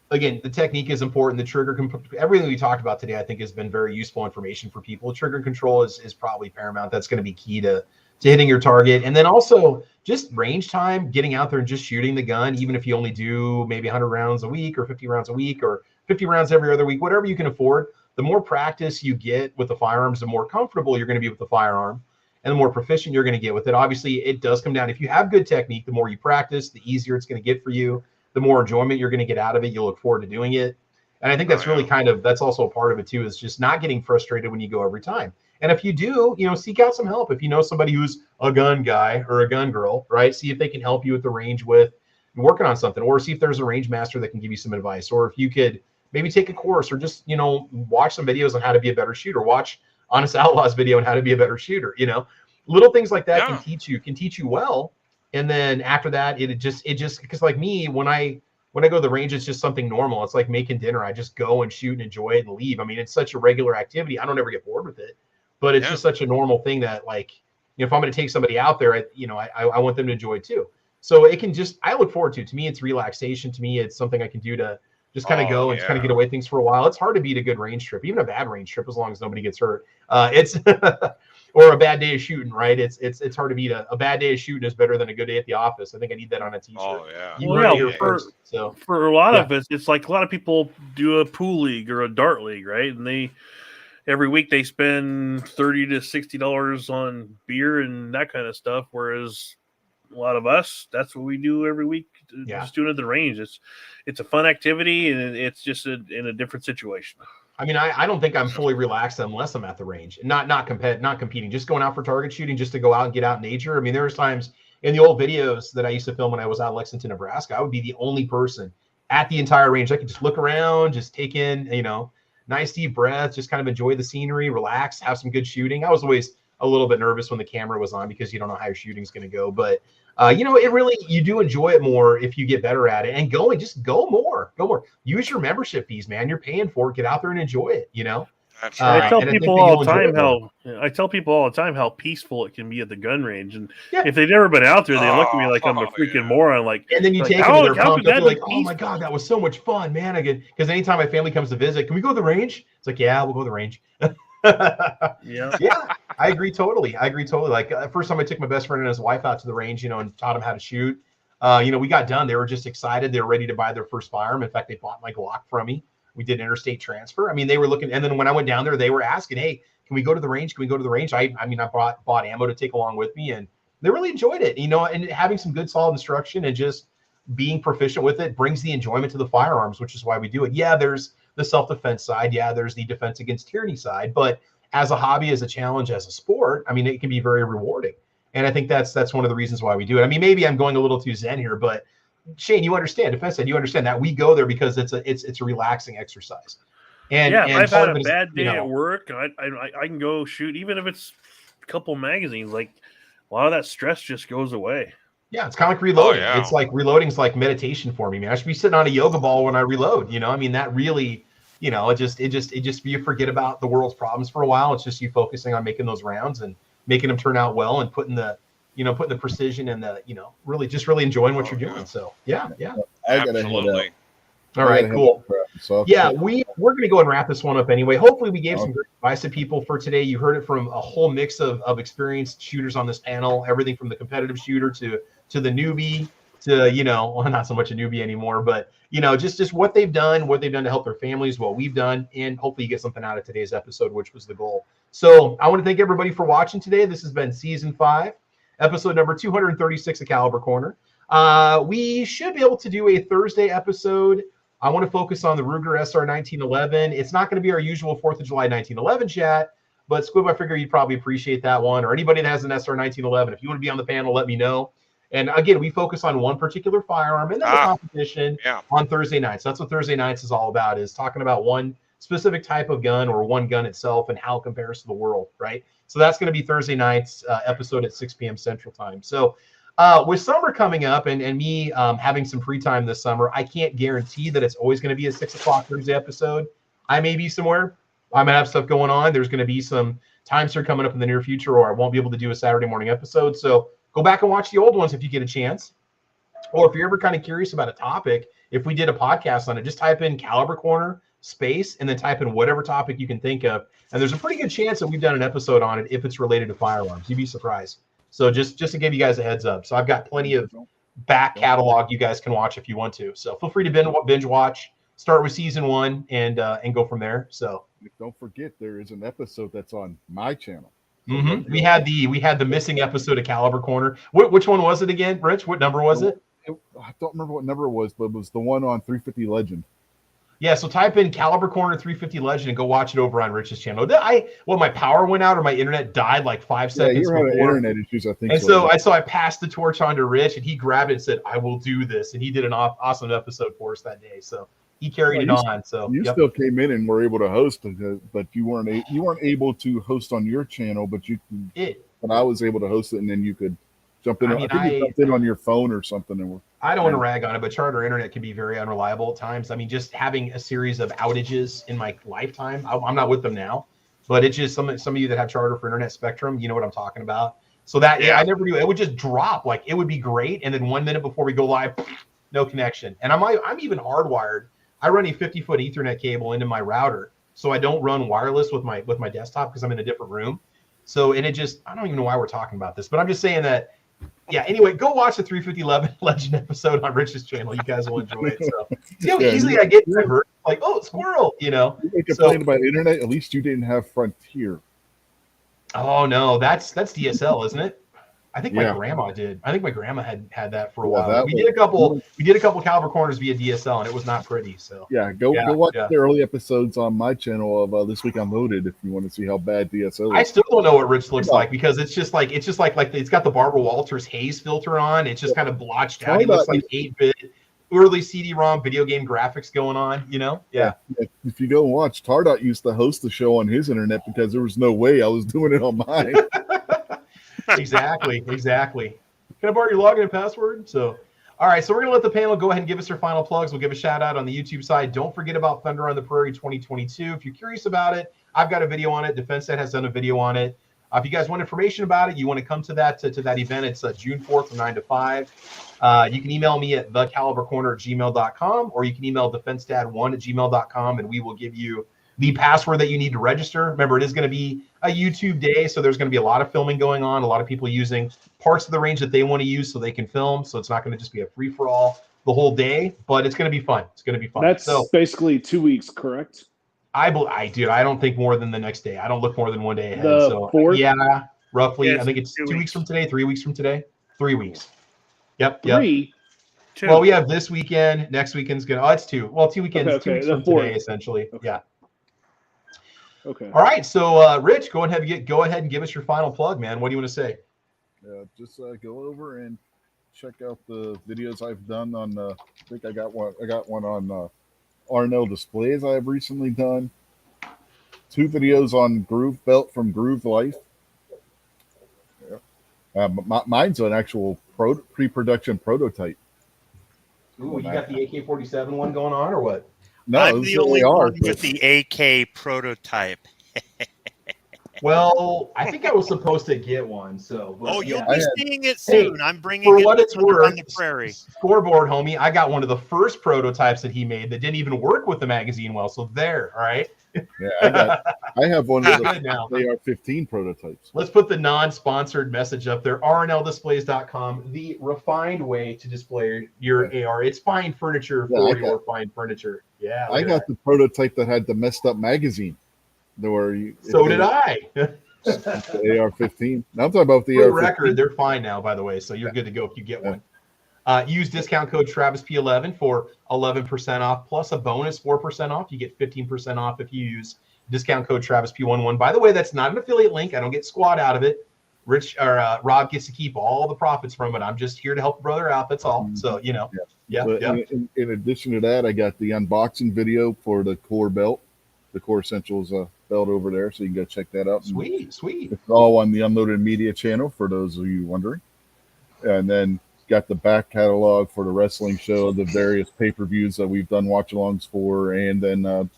again, the technique is important. The trigger, everything we talked about today, I think has been very useful information for people. Trigger control is probably paramount. That's going to be key to hitting your target. And then also just range time, getting out there and just shooting the gun, even if you only do maybe 100 rounds a week or 50 rounds a week or 50 rounds every other week, whatever you can afford, the more practice you get with the firearms, the more comfortable you're going to be with the firearm and the more proficient you're going to get with it. Obviously, it does come down. If you have good technique, the more you practice, the easier it's going to get for you, the more enjoyment you're going to get out of it. You'll look forward to doing it. And I think that's really that's also a part of it too, is just not getting frustrated when you go every time. And if you do, seek out some help. If you know somebody who's a gun guy or a gun girl, right? See if they can help you at the range with working on something, or see if there's a range master that can give you some advice, or if you could maybe take a course, or just, watch some videos on how to be a better shooter, watch Honest Outlaws video on how to be a better shooter, little things like that can teach you well. And then after that, it just, because like me, when I go to the range, it's just something normal. It's like making dinner. I just go and shoot and enjoy it and leave. I mean, it's such a regular activity. I don't ever get bored with it, but it's just such a normal thing that, like, if I'm going to take somebody out there, I want them to enjoy it too. So it can just, I look forward to me, it's relaxation. To me, it's something I can do to just kind of go and just kind of get away things for a while. It's hard to beat a good range trip, even a bad range trip, as long as nobody gets hurt. It's or a bad day of shooting, right? It's hard to beat a bad day of shooting is better than a good day at the office. I think I need that on a t-shirt. Oh yeah. You heard it here first. So for a lot of us, it's like a lot of people do a pool league or a dart league, right? And every week they spend $30 to $60 on beer and that kind of stuff, whereas a lot of us, that's what we do every week. Just doing it at the range. It's a fun activity, and it's just in a different situation. I mean, I don't think I'm fully relaxed unless I'm at the range, not competing, just going out for target shooting, just to go out and get out in nature. I mean, there was times in the old videos that I used to film when I was out in Lexington, Nebraska, I would be the only person at the entire range. I could just look around, just take in, nice deep breaths, just kind of enjoy the scenery, relax, have some good shooting. I was always a little bit nervous when the camera was on because you don't know how your shooting's going to go. But, it really, you do enjoy it more if you get better at it, and just go more. Use your membership fees, man. You're paying for it. Get out there and enjoy it, That's right. I tell people all the time how peaceful it can be at the gun range, and if they've never been out there, they look at me like I'm a freaking moron. Like, and then you take them, they're pumped up. They're like, "Oh my god, that was so much fun, man!" Because anytime my family comes to visit, can we go to the range? It's like, yeah, we'll go to the range. Yeah, I agree totally. Like, first time I took my best friend and his wife out to the range, and taught them how to shoot. We got done. They were just excited. They were ready to buy their first firearm. In fact, they bought my Glock from me. We did interstate transfer. I mean, they were looking, and then when I went down there, they were asking, "Hey, can we go to the range? Can we go to the range?" I bought ammo to take along with me, and they really enjoyed it. And having some good, solid instruction and just being proficient with it brings the enjoyment to the firearms, which is why we do it. Yeah, there's the self-defense side. Yeah, there's the defense against tyranny side. But as a hobby, as a challenge, as a sport, I mean, it can be very rewarding. And I think that's one of the reasons why we do it. I mean, maybe I'm going a little too zen here, but Shane, you understand, defense side, you understand that we go there because it's a relaxing exercise. And I've had a bad day at work. I can go shoot, even if it's a couple magazines. Like, a lot of that stress just goes away. Yeah, it's kind of like reloading. It's like reloading's like meditation for me, man. I should be sitting on a yoga ball when I reload. I mean, that really, it just you forget about the world's problems for a while. It's just you focusing on making those rounds and making them turn out well, and putting the precision and the, really enjoying what you're doing. So yeah. Absolutely. All right, cool. Yeah, we're going to go and wrap this one up anyway. Hopefully we gave some great advice to people for today. You heard it from a whole mix of experienced shooters on this panel, everything from the competitive shooter to the newbie to, not so much a newbie anymore, but, just what they've done to help their families, what we've done, and hopefully you get something out of today's episode, which was the goal. So I want to thank everybody for watching today. This has been season 5, episode number 236 of Caliber Corner. We should be able to do a Thursday episode. I want to focus on the Ruger SR 1911. It's not going to be our usual 4th of July 1911 chat, but Squib, I figure you'd probably appreciate that one, or anybody that has an SR 1911. If you want to be on the panel, let me know. And again, we focus on one particular firearm and then the competition on Thursday nights. That's what Thursday nights is all about, is talking about one specific type of gun or one gun itself and how it compares to the world, right? So that's going to be Thursday night's episode at 6 p.m. Central Time. So with summer coming up and me having some free time this summer, I can't guarantee that it's always going to be a 6 o'clock Thursday episode. I may be somewhere. I might have stuff going on. There's going to be some times here coming up in the near future, or I won't be able to do a Saturday morning episode. So go back and watch the old ones if you get a chance. Or if you're ever kind of curious about a topic, if we did a podcast on it, just type in Caliber Corner space and then type in whatever topic you can think of. And there's a pretty good chance that we've done an episode on it if it's related to firearms. You'd be surprised. So just to give you guys a heads up. So I've got plenty of back catalog you guys can watch if you want to. So feel free to binge watch. Start with season 1 and go from there. So don't forget there is an episode that's on my channel. Mm-hmm. We had the missing episode of Caliber Corner. Which one was it again, Rich? What number was it? I don't remember what number it was, but it was the one on 350 Legend. Yeah, so type in Caliber Corner 350 Legend and go watch it over on Rich's channel. My power went out or my internet died like 5 seconds you were having before. internet issues, I think. And so I passed the torch on to Rich, and he grabbed it and said, "I will do this," and he did an awesome episode for us that day. So he carried it on. So you still came in and were able to host, but you weren't able to host on your channel, but I was able to host it, and then you could jump in. I think you jumped in on your phone or something. And I don't want to rag on it, but charter internet can be very unreliable at times. I mean, just having a series of outages in my lifetime. I'm not with them now, but it's just some of you that have charter for internet spectrum, you know what I'm talking about. So that I never do. It would just drop. Like it would be great, and then 1 minute before we go live, no connection. And I'm even hardwired. I run a 50-foot Ethernet cable into my router, so I don't run wireless with my desktop because I'm in a different room. So I don't even know why we're talking about this, but I'm just saying that. Yeah. Anyway, go watch the 350 Legend episode on Rich's channel. You guys will enjoy it. So see how easily I get diverted. Like, oh, squirrel. You know. You complain about internet. At least you didn't have Frontier. Oh no, that's DSL, isn't it? I think my grandma did. I think my grandma had that for a while. We did a couple Caliber Corners via DSL, and it was not pretty. So go watch the early episodes on my channel of This Week Unloaded if you want to see how bad DSL is. I still don't know what Rich looks like because it's just like it's got the Barbara Walters haze filter on. It's just kind of blotched out. He looks like 8-bit early CD-ROM video game graphics going on. You know? Yeah. If you go and watch, Tardot used to host the show on his internet because there was no way I was doing it on mine. Exactly. Can I borrow your login and password? So, all right. So we're going to let the panel go ahead and give us their final plugs. We'll give a shout out on the YouTube side. Don't forget about Thunder on the Prairie 2022. If you're curious about it, I've got a video on it. DefenseNet has done a video on it. If you guys want information about it, you want to come to that event. It's June 4th from 9 to 5. You can email me at thecalibercorner@gmail.com, or you can email defensedad1@gmail.com, and we will give you the password that you need to register. Remember, it is going to be a YouTube day, so there's going to be a lot of filming going on, a lot of people using parts of the range that they want to use so they can film. So it's not going to just be a free-for-all the whole day, but it's going to be fun. It's going to be fun. That's basically 2 weeks, correct? I don't think more than the next day. I don't look more than 1 day ahead. The 4th? Yeah, roughly. Yes, I think it's 2 weeks from today, 3 weeks from today. 3 weeks. Yep. 3? 2. Well, we have this weekend. Next weekend's going to... Oh, it's 2. Well, 2 weekends. Okay, 2 weeks the from 4th. today, essentially. Okay. Yeah. Okay. All right. So, Rich, go ahead and give us your final plug, man. What do you want to say? Just go over and check out the videos I've done on. I think I got one on R&L displays I've recently done. 2 videos on Groove Belt from Groove Life. Mine's an actual pre-production prototype. Ooh, you got the AK-47 one going on, or what? No, I'm the only one with the AK prototype. Well, I think I was supposed to get one. So, you'll be seeing it soon. I'm bringing for it what it's worth on the Prairie. Scoreboard, homie. I got one of the first prototypes that he made that didn't even work with the magazine well. So there, all right. Yeah, I have one of the AR-15 prototypes. Let's put the non-sponsored message up there. rnldisplays.com, the refined way to display your AR. It's fine furniture for your fine furniture. Yeah, I got the prototype that had the messed up magazine. So did I. The AR-15. Now I'm talking about the For AR-15. record, they're fine now, by the way, so you're good to go if you get one. Use discount code TravisP11 for 11% off, plus a bonus 4% off. You get 15% off if you use discount code TravisP11. By the way, that's not an affiliate link. I don't get squat out of it. Rob gets to keep all the profits from it. I'm just here to help a brother out. That's all. So, In addition to that, I got the unboxing video for the Core belt, the Core Essentials belt over there. So you can go check that out. Sweet. It's all on the Unloaded Media channel for those of you wondering. And then got the back catalog for the wrestling show, the various pay-per-views that we've done watch-alongs for. And then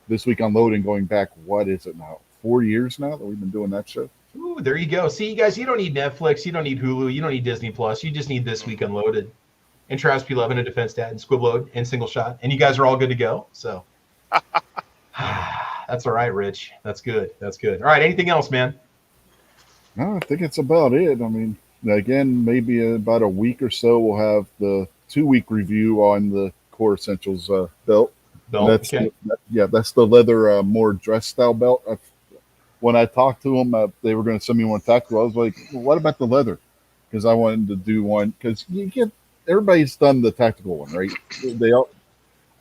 This Week Unloading going back, what is it now? 4 years now that we've been doing that show. Ooh, there you go. See, you guys, you don't need Netflix, you don't need Hulu, you don't need Disney Plus. You just need This Week Unloaded, and Travis P11 and Defense Dad and Squibload and Single Shot, and you guys are all good to go. So that's all right, Rich. That's good. All right. Anything else, man? No, I think it's about it. I mean, again, maybe about a week or so, we'll have the 2-week review on the Core Essentials belt. Belt. Okay. That's the leather, more dress style belt. When I talked to them, they were going to send me one tactical. I was like, well, what about the leather? Because I wanted to do one, because everybody's done the tactical one, right?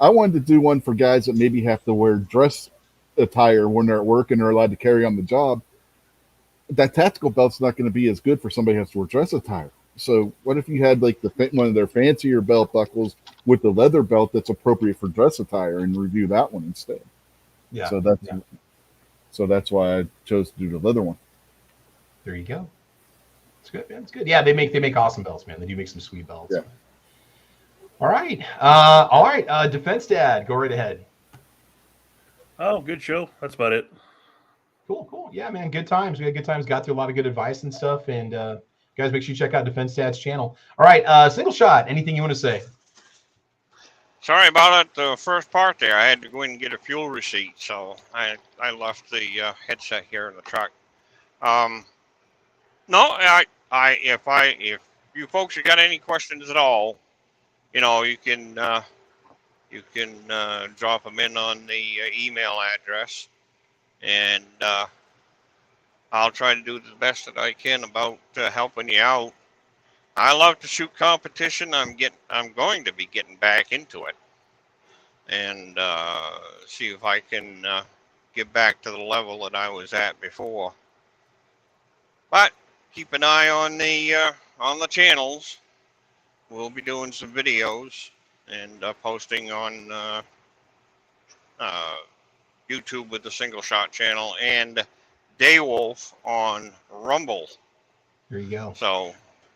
I wanted to do one for guys that maybe have to wear dress attire when they're at work and they're allowed to carry on the job. That tactical belt's not going to be as good for somebody who has to wear dress attire. So what if you had like one of their fancier belt buckles with the leather belt that's appropriate for dress attire, and review that one instead? Yeah. So that's why I chose to do the leather one. There you go. It's good, man. It's good. Yeah, they make awesome belts, man. They do make some sweet belts. Yeah. All right. Defense Dad, go right ahead. Oh, good show. That's about it. Cool. Yeah, man. Good times. We had good times. Got through a lot of good advice and stuff. And guys, make sure you check out Defense Dad's channel. All right. Single shot. Anything you want to say? Sorry about it. The first part there, I had to go in and get a fuel receipt, so I left the headset here in the truck. No, if you folks have got any questions at all, you can drop them in on the email address, and I'll try to do the best that I can about helping you out. I love to shoot competition. I'm going to be getting back into it, and see if I can get back to the level that I was at before. But keep an eye on the channels. We'll be doing some videos and posting on YouTube with the Single Shot channel, and Daywolf on Rumble. There you go. So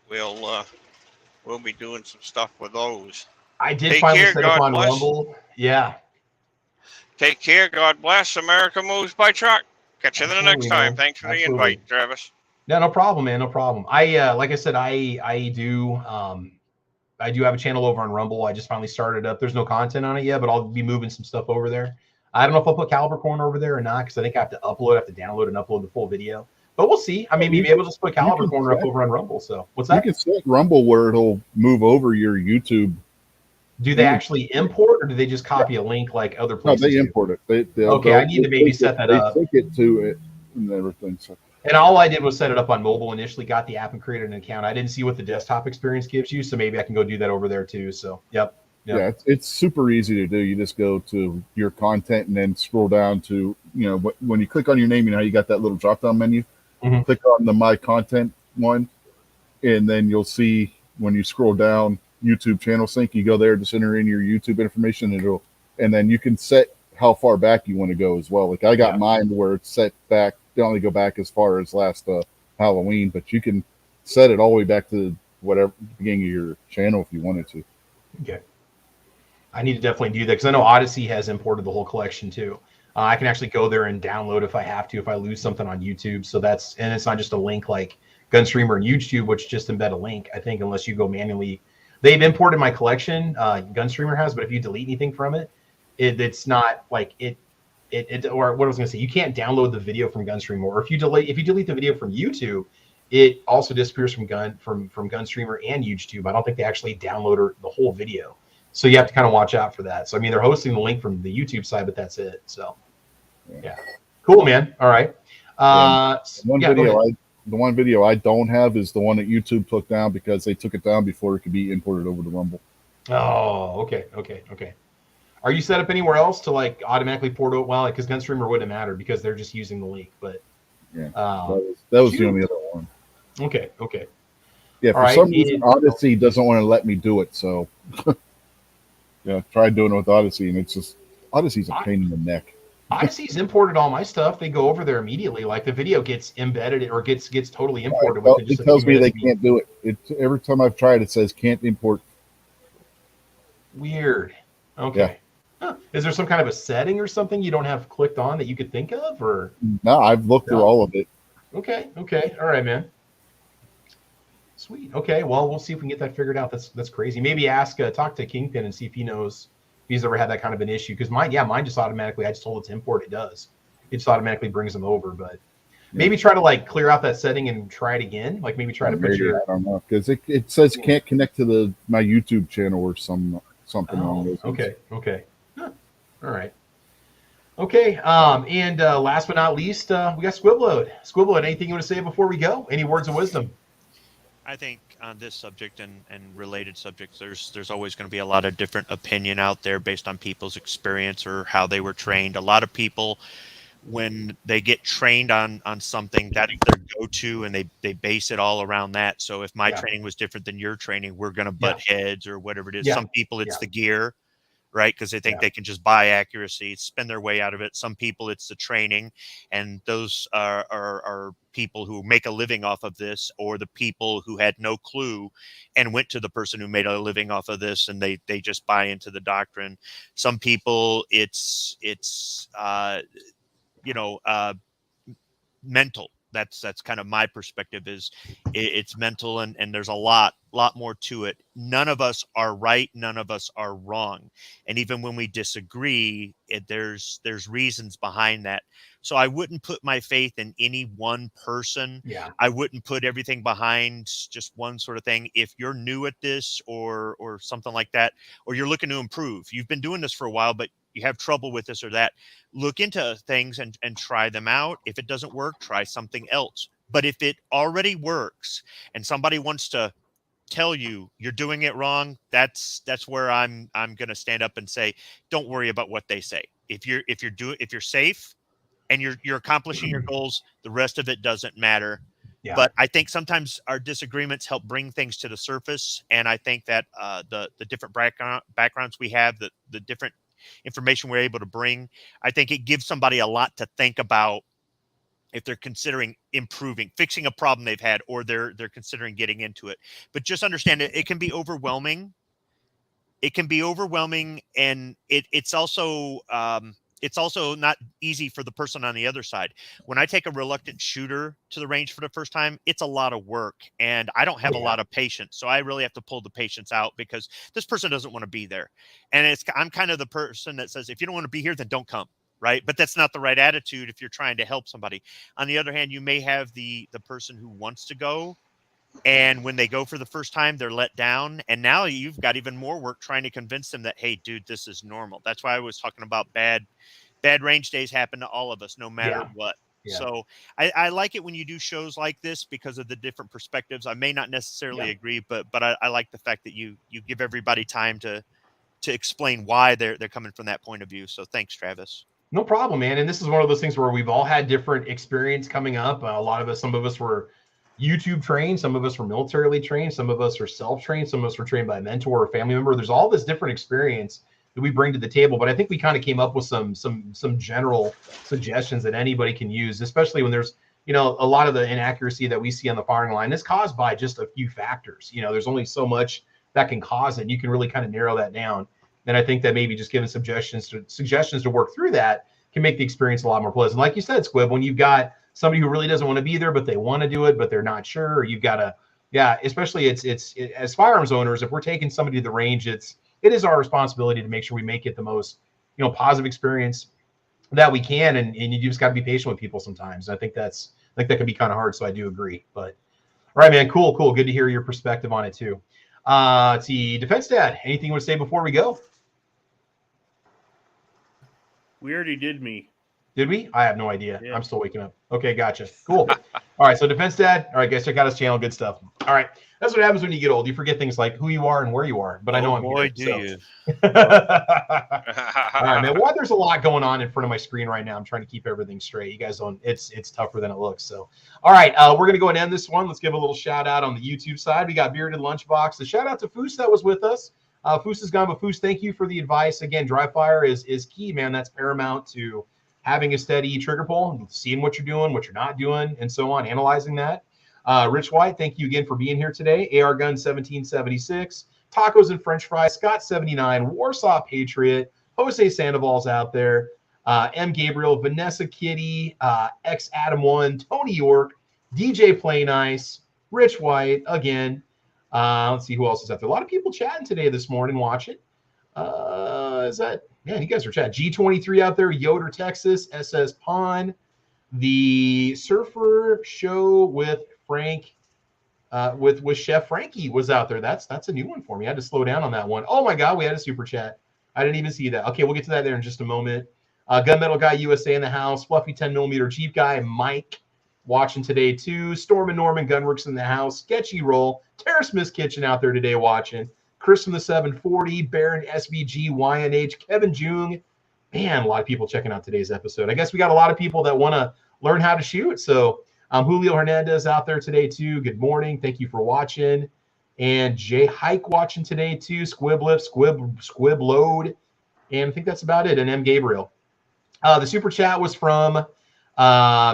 we'll be doing some stuff with those. I did finally set up on Rumble. Yeah. Take care. God bless. America moves by truck. Catch you the next time. Thanks for the invite, Travis. No problem, man. No problem. Like I said, I do have a channel over on Rumble. I just finally started up. There's no content on it yet, but I'll be moving some stuff over there. I don't know if I'll put Caliber Corner over there or not, because I think I have to download and upload the full video. But we'll see. I may be able to just put Caliber Corner up over on Rumble. So what's that? You can set Rumble where it'll move over your YouTube. Do they actually import, or do they just copy a link like other places? No, they import it. I need to maybe set that up. They sync it to it and everything. So. And all I did was set it up on mobile initially, got the app and created an account. I didn't see what the desktop experience gives you, so maybe I can go do that over there too. So, yep. Yeah, it's super easy to do. You just go to your content and then scroll down to, when you click on your name, you got that little drop-down menu. Mm-hmm. Click on the My Content one, and then you'll see when you scroll down YouTube channel sync, you go there, just enter in your YouTube information, and then you can set how far back you want to go as well. Like I got mine where it's set back. They only go back as far as last Halloween, but you can set it all the way back to whatever beginning of your channel if you wanted to. Okay. I need to definitely do that, because I know Odyssey has imported the whole collection too. I can actually go there and download if I have to, if I lose something on YouTube. So and it's not just a link like Gunstreamer and UGEtube, which just embed a link, I think, unless you go manually. They've imported my collection, Gunstreamer has, but if you delete anything from it, it's not like it. Or what I was going to say, you can't download the video from Gunstreamer, or if you delete the video from YouTube, it also disappears from Gunstreamer and UGEtube. I don't think they actually download the whole video, so you have to kind of watch out for that. So I mean, they're hosting the link from the YouTube side, but that's it. So yeah, cool, man. All right. The one video I don't have is the one that YouTube took down, because they took it down before it could be imported over to Rumble. Oh, okay. Are you set up anywhere else to like automatically port out? Well, because Gunstreamer wouldn't matter because they're just using the link. But yeah, that was the only other one. Okay. Yeah, for some reason Odyssey doesn't want to let me do it. So tried doing it with Odyssey, and it's just Odyssey's a pain in the neck. Odyssey's imported all my stuff. They go over there immediately. Like the video gets embedded or gets totally imported. It tells me they can't do it. Every time I've tried, it says can't import. Weird. Okay. Yeah. Huh. Is there some kind of a setting or something you don't have clicked on that you could think of, or? No, I've looked through all of it. Okay. All right, man. Sweet. Okay. Well, we'll see if we can get that figured out. That's crazy. Maybe talk to Kingpin and see if he knows if he's ever had that kind of an issue. Because mine just automatically, I just told it to import. It does. It just automatically brings them over. But Maybe try to like clear out that setting and try it again. Like maybe try to put maybe, your. I don't know, because it says can't connect to my YouTube channel or something along those lines. Okay. Huh. All right. Okay. And last but not least, we got Squibload. Squibload, anything you want to say before we go? Any words of wisdom? I think on this subject and related subjects, there's always going to be a lot of different opinion out there based on people's experience or how they were trained. A lot of people, when they get trained on something, that is their go-to, and they base it all around that. So if my training was different than your training, we're going to butt heads or whatever it is. Some people, it's the gear, right? Because they think they can just buy accuracy, spend their way out of it. Some people, it's the training, and those are people who make a living off of this, or the people who had no clue and went to the person who made a living off of this, and they just buy into the doctrine. Some people, it's mental. That's kind of my perspective. Is it's mental, and there's a lot more to it. None of us are right, none of us are wrong, and even when we disagree, there's reasons behind that. So I wouldn't put my faith in any one person. I wouldn't put everything behind just one sort of thing. If you're new at this or something like that, or you're looking to improve, you've been doing this for a while, but you have trouble with this or that, look into things and try them out. If it doesn't work, try something else. But if it already works and somebody wants to tell you you're doing it wrong, that's where I'm going to stand up and say, don't worry about what they say. If you're safe and you're accomplishing your goals, the rest of it doesn't matter. But I think sometimes our disagreements help bring things to the surface. And I think that the different backgrounds we have, the different information we're able to bring, I think it gives somebody a lot to think about if they're considering improving, fixing a problem they've had, or they're considering getting into it. But just understand it can be overwhelming. It can be overwhelming, and it's also not easy for the person on the other side. When I take a reluctant shooter to the range for the first time, it's a lot of work, and I don't have a lot of patience. So I really have to pull the patience out, because this person doesn't want to be there. And I'm kind of the person that says, if you don't want to be here, then don't come. Right. But that's not the right attitude if you're trying to help somebody. On the other hand, you may have the person who wants to go, and when they go for the first time, they're let down. And now you've got even more work trying to convince them that, hey, dude, this is normal. That's why I was talking about bad range days happen to all of us, no matter what. So I like it when you do shows like this because of the different perspectives. I may not necessarily agree, but I like the fact that you give everybody time to explain why they're coming from that point of view. So thanks, Travis. No problem, man. And this is one of those things where we've all had different experience coming up. Some of us were YouTube trained, some of us were militarily trained, some of us are self-trained, some of us were trained by a mentor or family member. There's all this different experience that we bring to the table. But I think we kind of came up with some general suggestions that anybody can use, especially when there's, a lot of the inaccuracy that we see on the firing line is caused by just a few factors. There's only so much that can cause it. You can really kind of narrow that down. And I think that maybe just giving suggestions to work through that can make the experience a lot more pleasant. Like you said, Squib, when you've got somebody who really doesn't want to be there, but they want to do it, but they're not sure, or you've got to, especially it's as firearms owners, if we're taking somebody to the range, it is our responsibility to make sure we make it the most, positive experience that we can. And you just got to be patient with people sometimes. I think that can be kind of hard. So I do agree, but all right, man, cool. Good to hear your perspective on it too. Let's see, Defense Dad, anything you want to say before we go? We already did me. Did we? I have no idea. Yeah. I'm still waking up. Okay, gotcha. Cool. All right, so Defense Dad. All right, guys, check out his channel. Good stuff. All right, that's what happens when you get old. You forget things like who you are and where you are. But I know I'm boy, here. you. All right, man. Well, there's a lot going on in front of my screen right now. I'm trying to keep everything straight. You guys don't. It's tougher than it looks. So, all right, we're gonna go and end this one. Let's give a little shout out on the YouTube side. We got Bearded Lunchbox. A shout out to Foos that was with us. Foos is gone, but Foos, thank you for the advice. Again, dry fire is key, man. That's paramount to having a steady trigger pull, seeing what you're doing, what you're not doing, and so on, analyzing that. Rich White, thank you again for being here today. AR Gun 1776, Tacos and French Fries, Scott 79, Warsaw Patriot, Jose Sandoval's out there, M. Gabriel, Vanessa Kitty, X Adam 1, Tony York, DJ Play Nice, Rich White again. Let's see who else is out there. A lot of people chatting today this morning, watching. You guys are chatting. G23 out there, Yoder, Texas, SS Pawn, The Surfer Show with Frank, with Chef Frankie was out there. That's a new one for me. I had to slow down on that one. Oh my God, we had a super chat. I didn't even see that. Okay, we'll get to that there in just a moment. Gunmetal Guy USA in the house. Fluffy 10mm Jeep Guy Mike watching today too. Storm and Norman Gunworks in the house. Sketchy Roll. Terrace Miss Kitchen out there today watching. Chris from the 740. Baron SVG YNH. Kevin Jung. Man, a lot of people checking out today's episode. I guess we got a lot of people that want to learn how to shoot. So Julio Hernandez out there today too. Good morning. Thank you for watching. And Jay Hike watching today too. Squiblip, Squib Load. And I think that's about it. And M. Gabriel. The super chat was from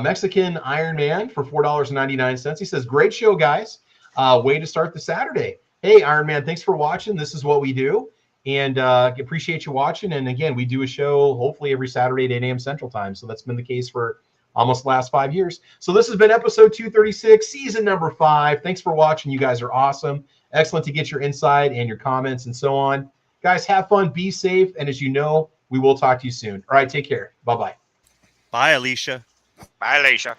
Mexican Iron Man for $4.99. He says, great show, guys. Way to start the Saturday. Hey, Iron Man, thanks for watching. This is what we do. And appreciate you watching. And again, we do a show hopefully every Saturday at 8 a.m. Central Time. So that's been the case for almost the last 5 years. So this has been episode 236, season number 5. Thanks for watching. You guys are awesome. Excellent to get your insight and your comments and so on. Guys, have fun, be safe. And as you know, we will talk to you soon. All right, take care. Bye-bye. Bye, Alicia. Bye, Alicia.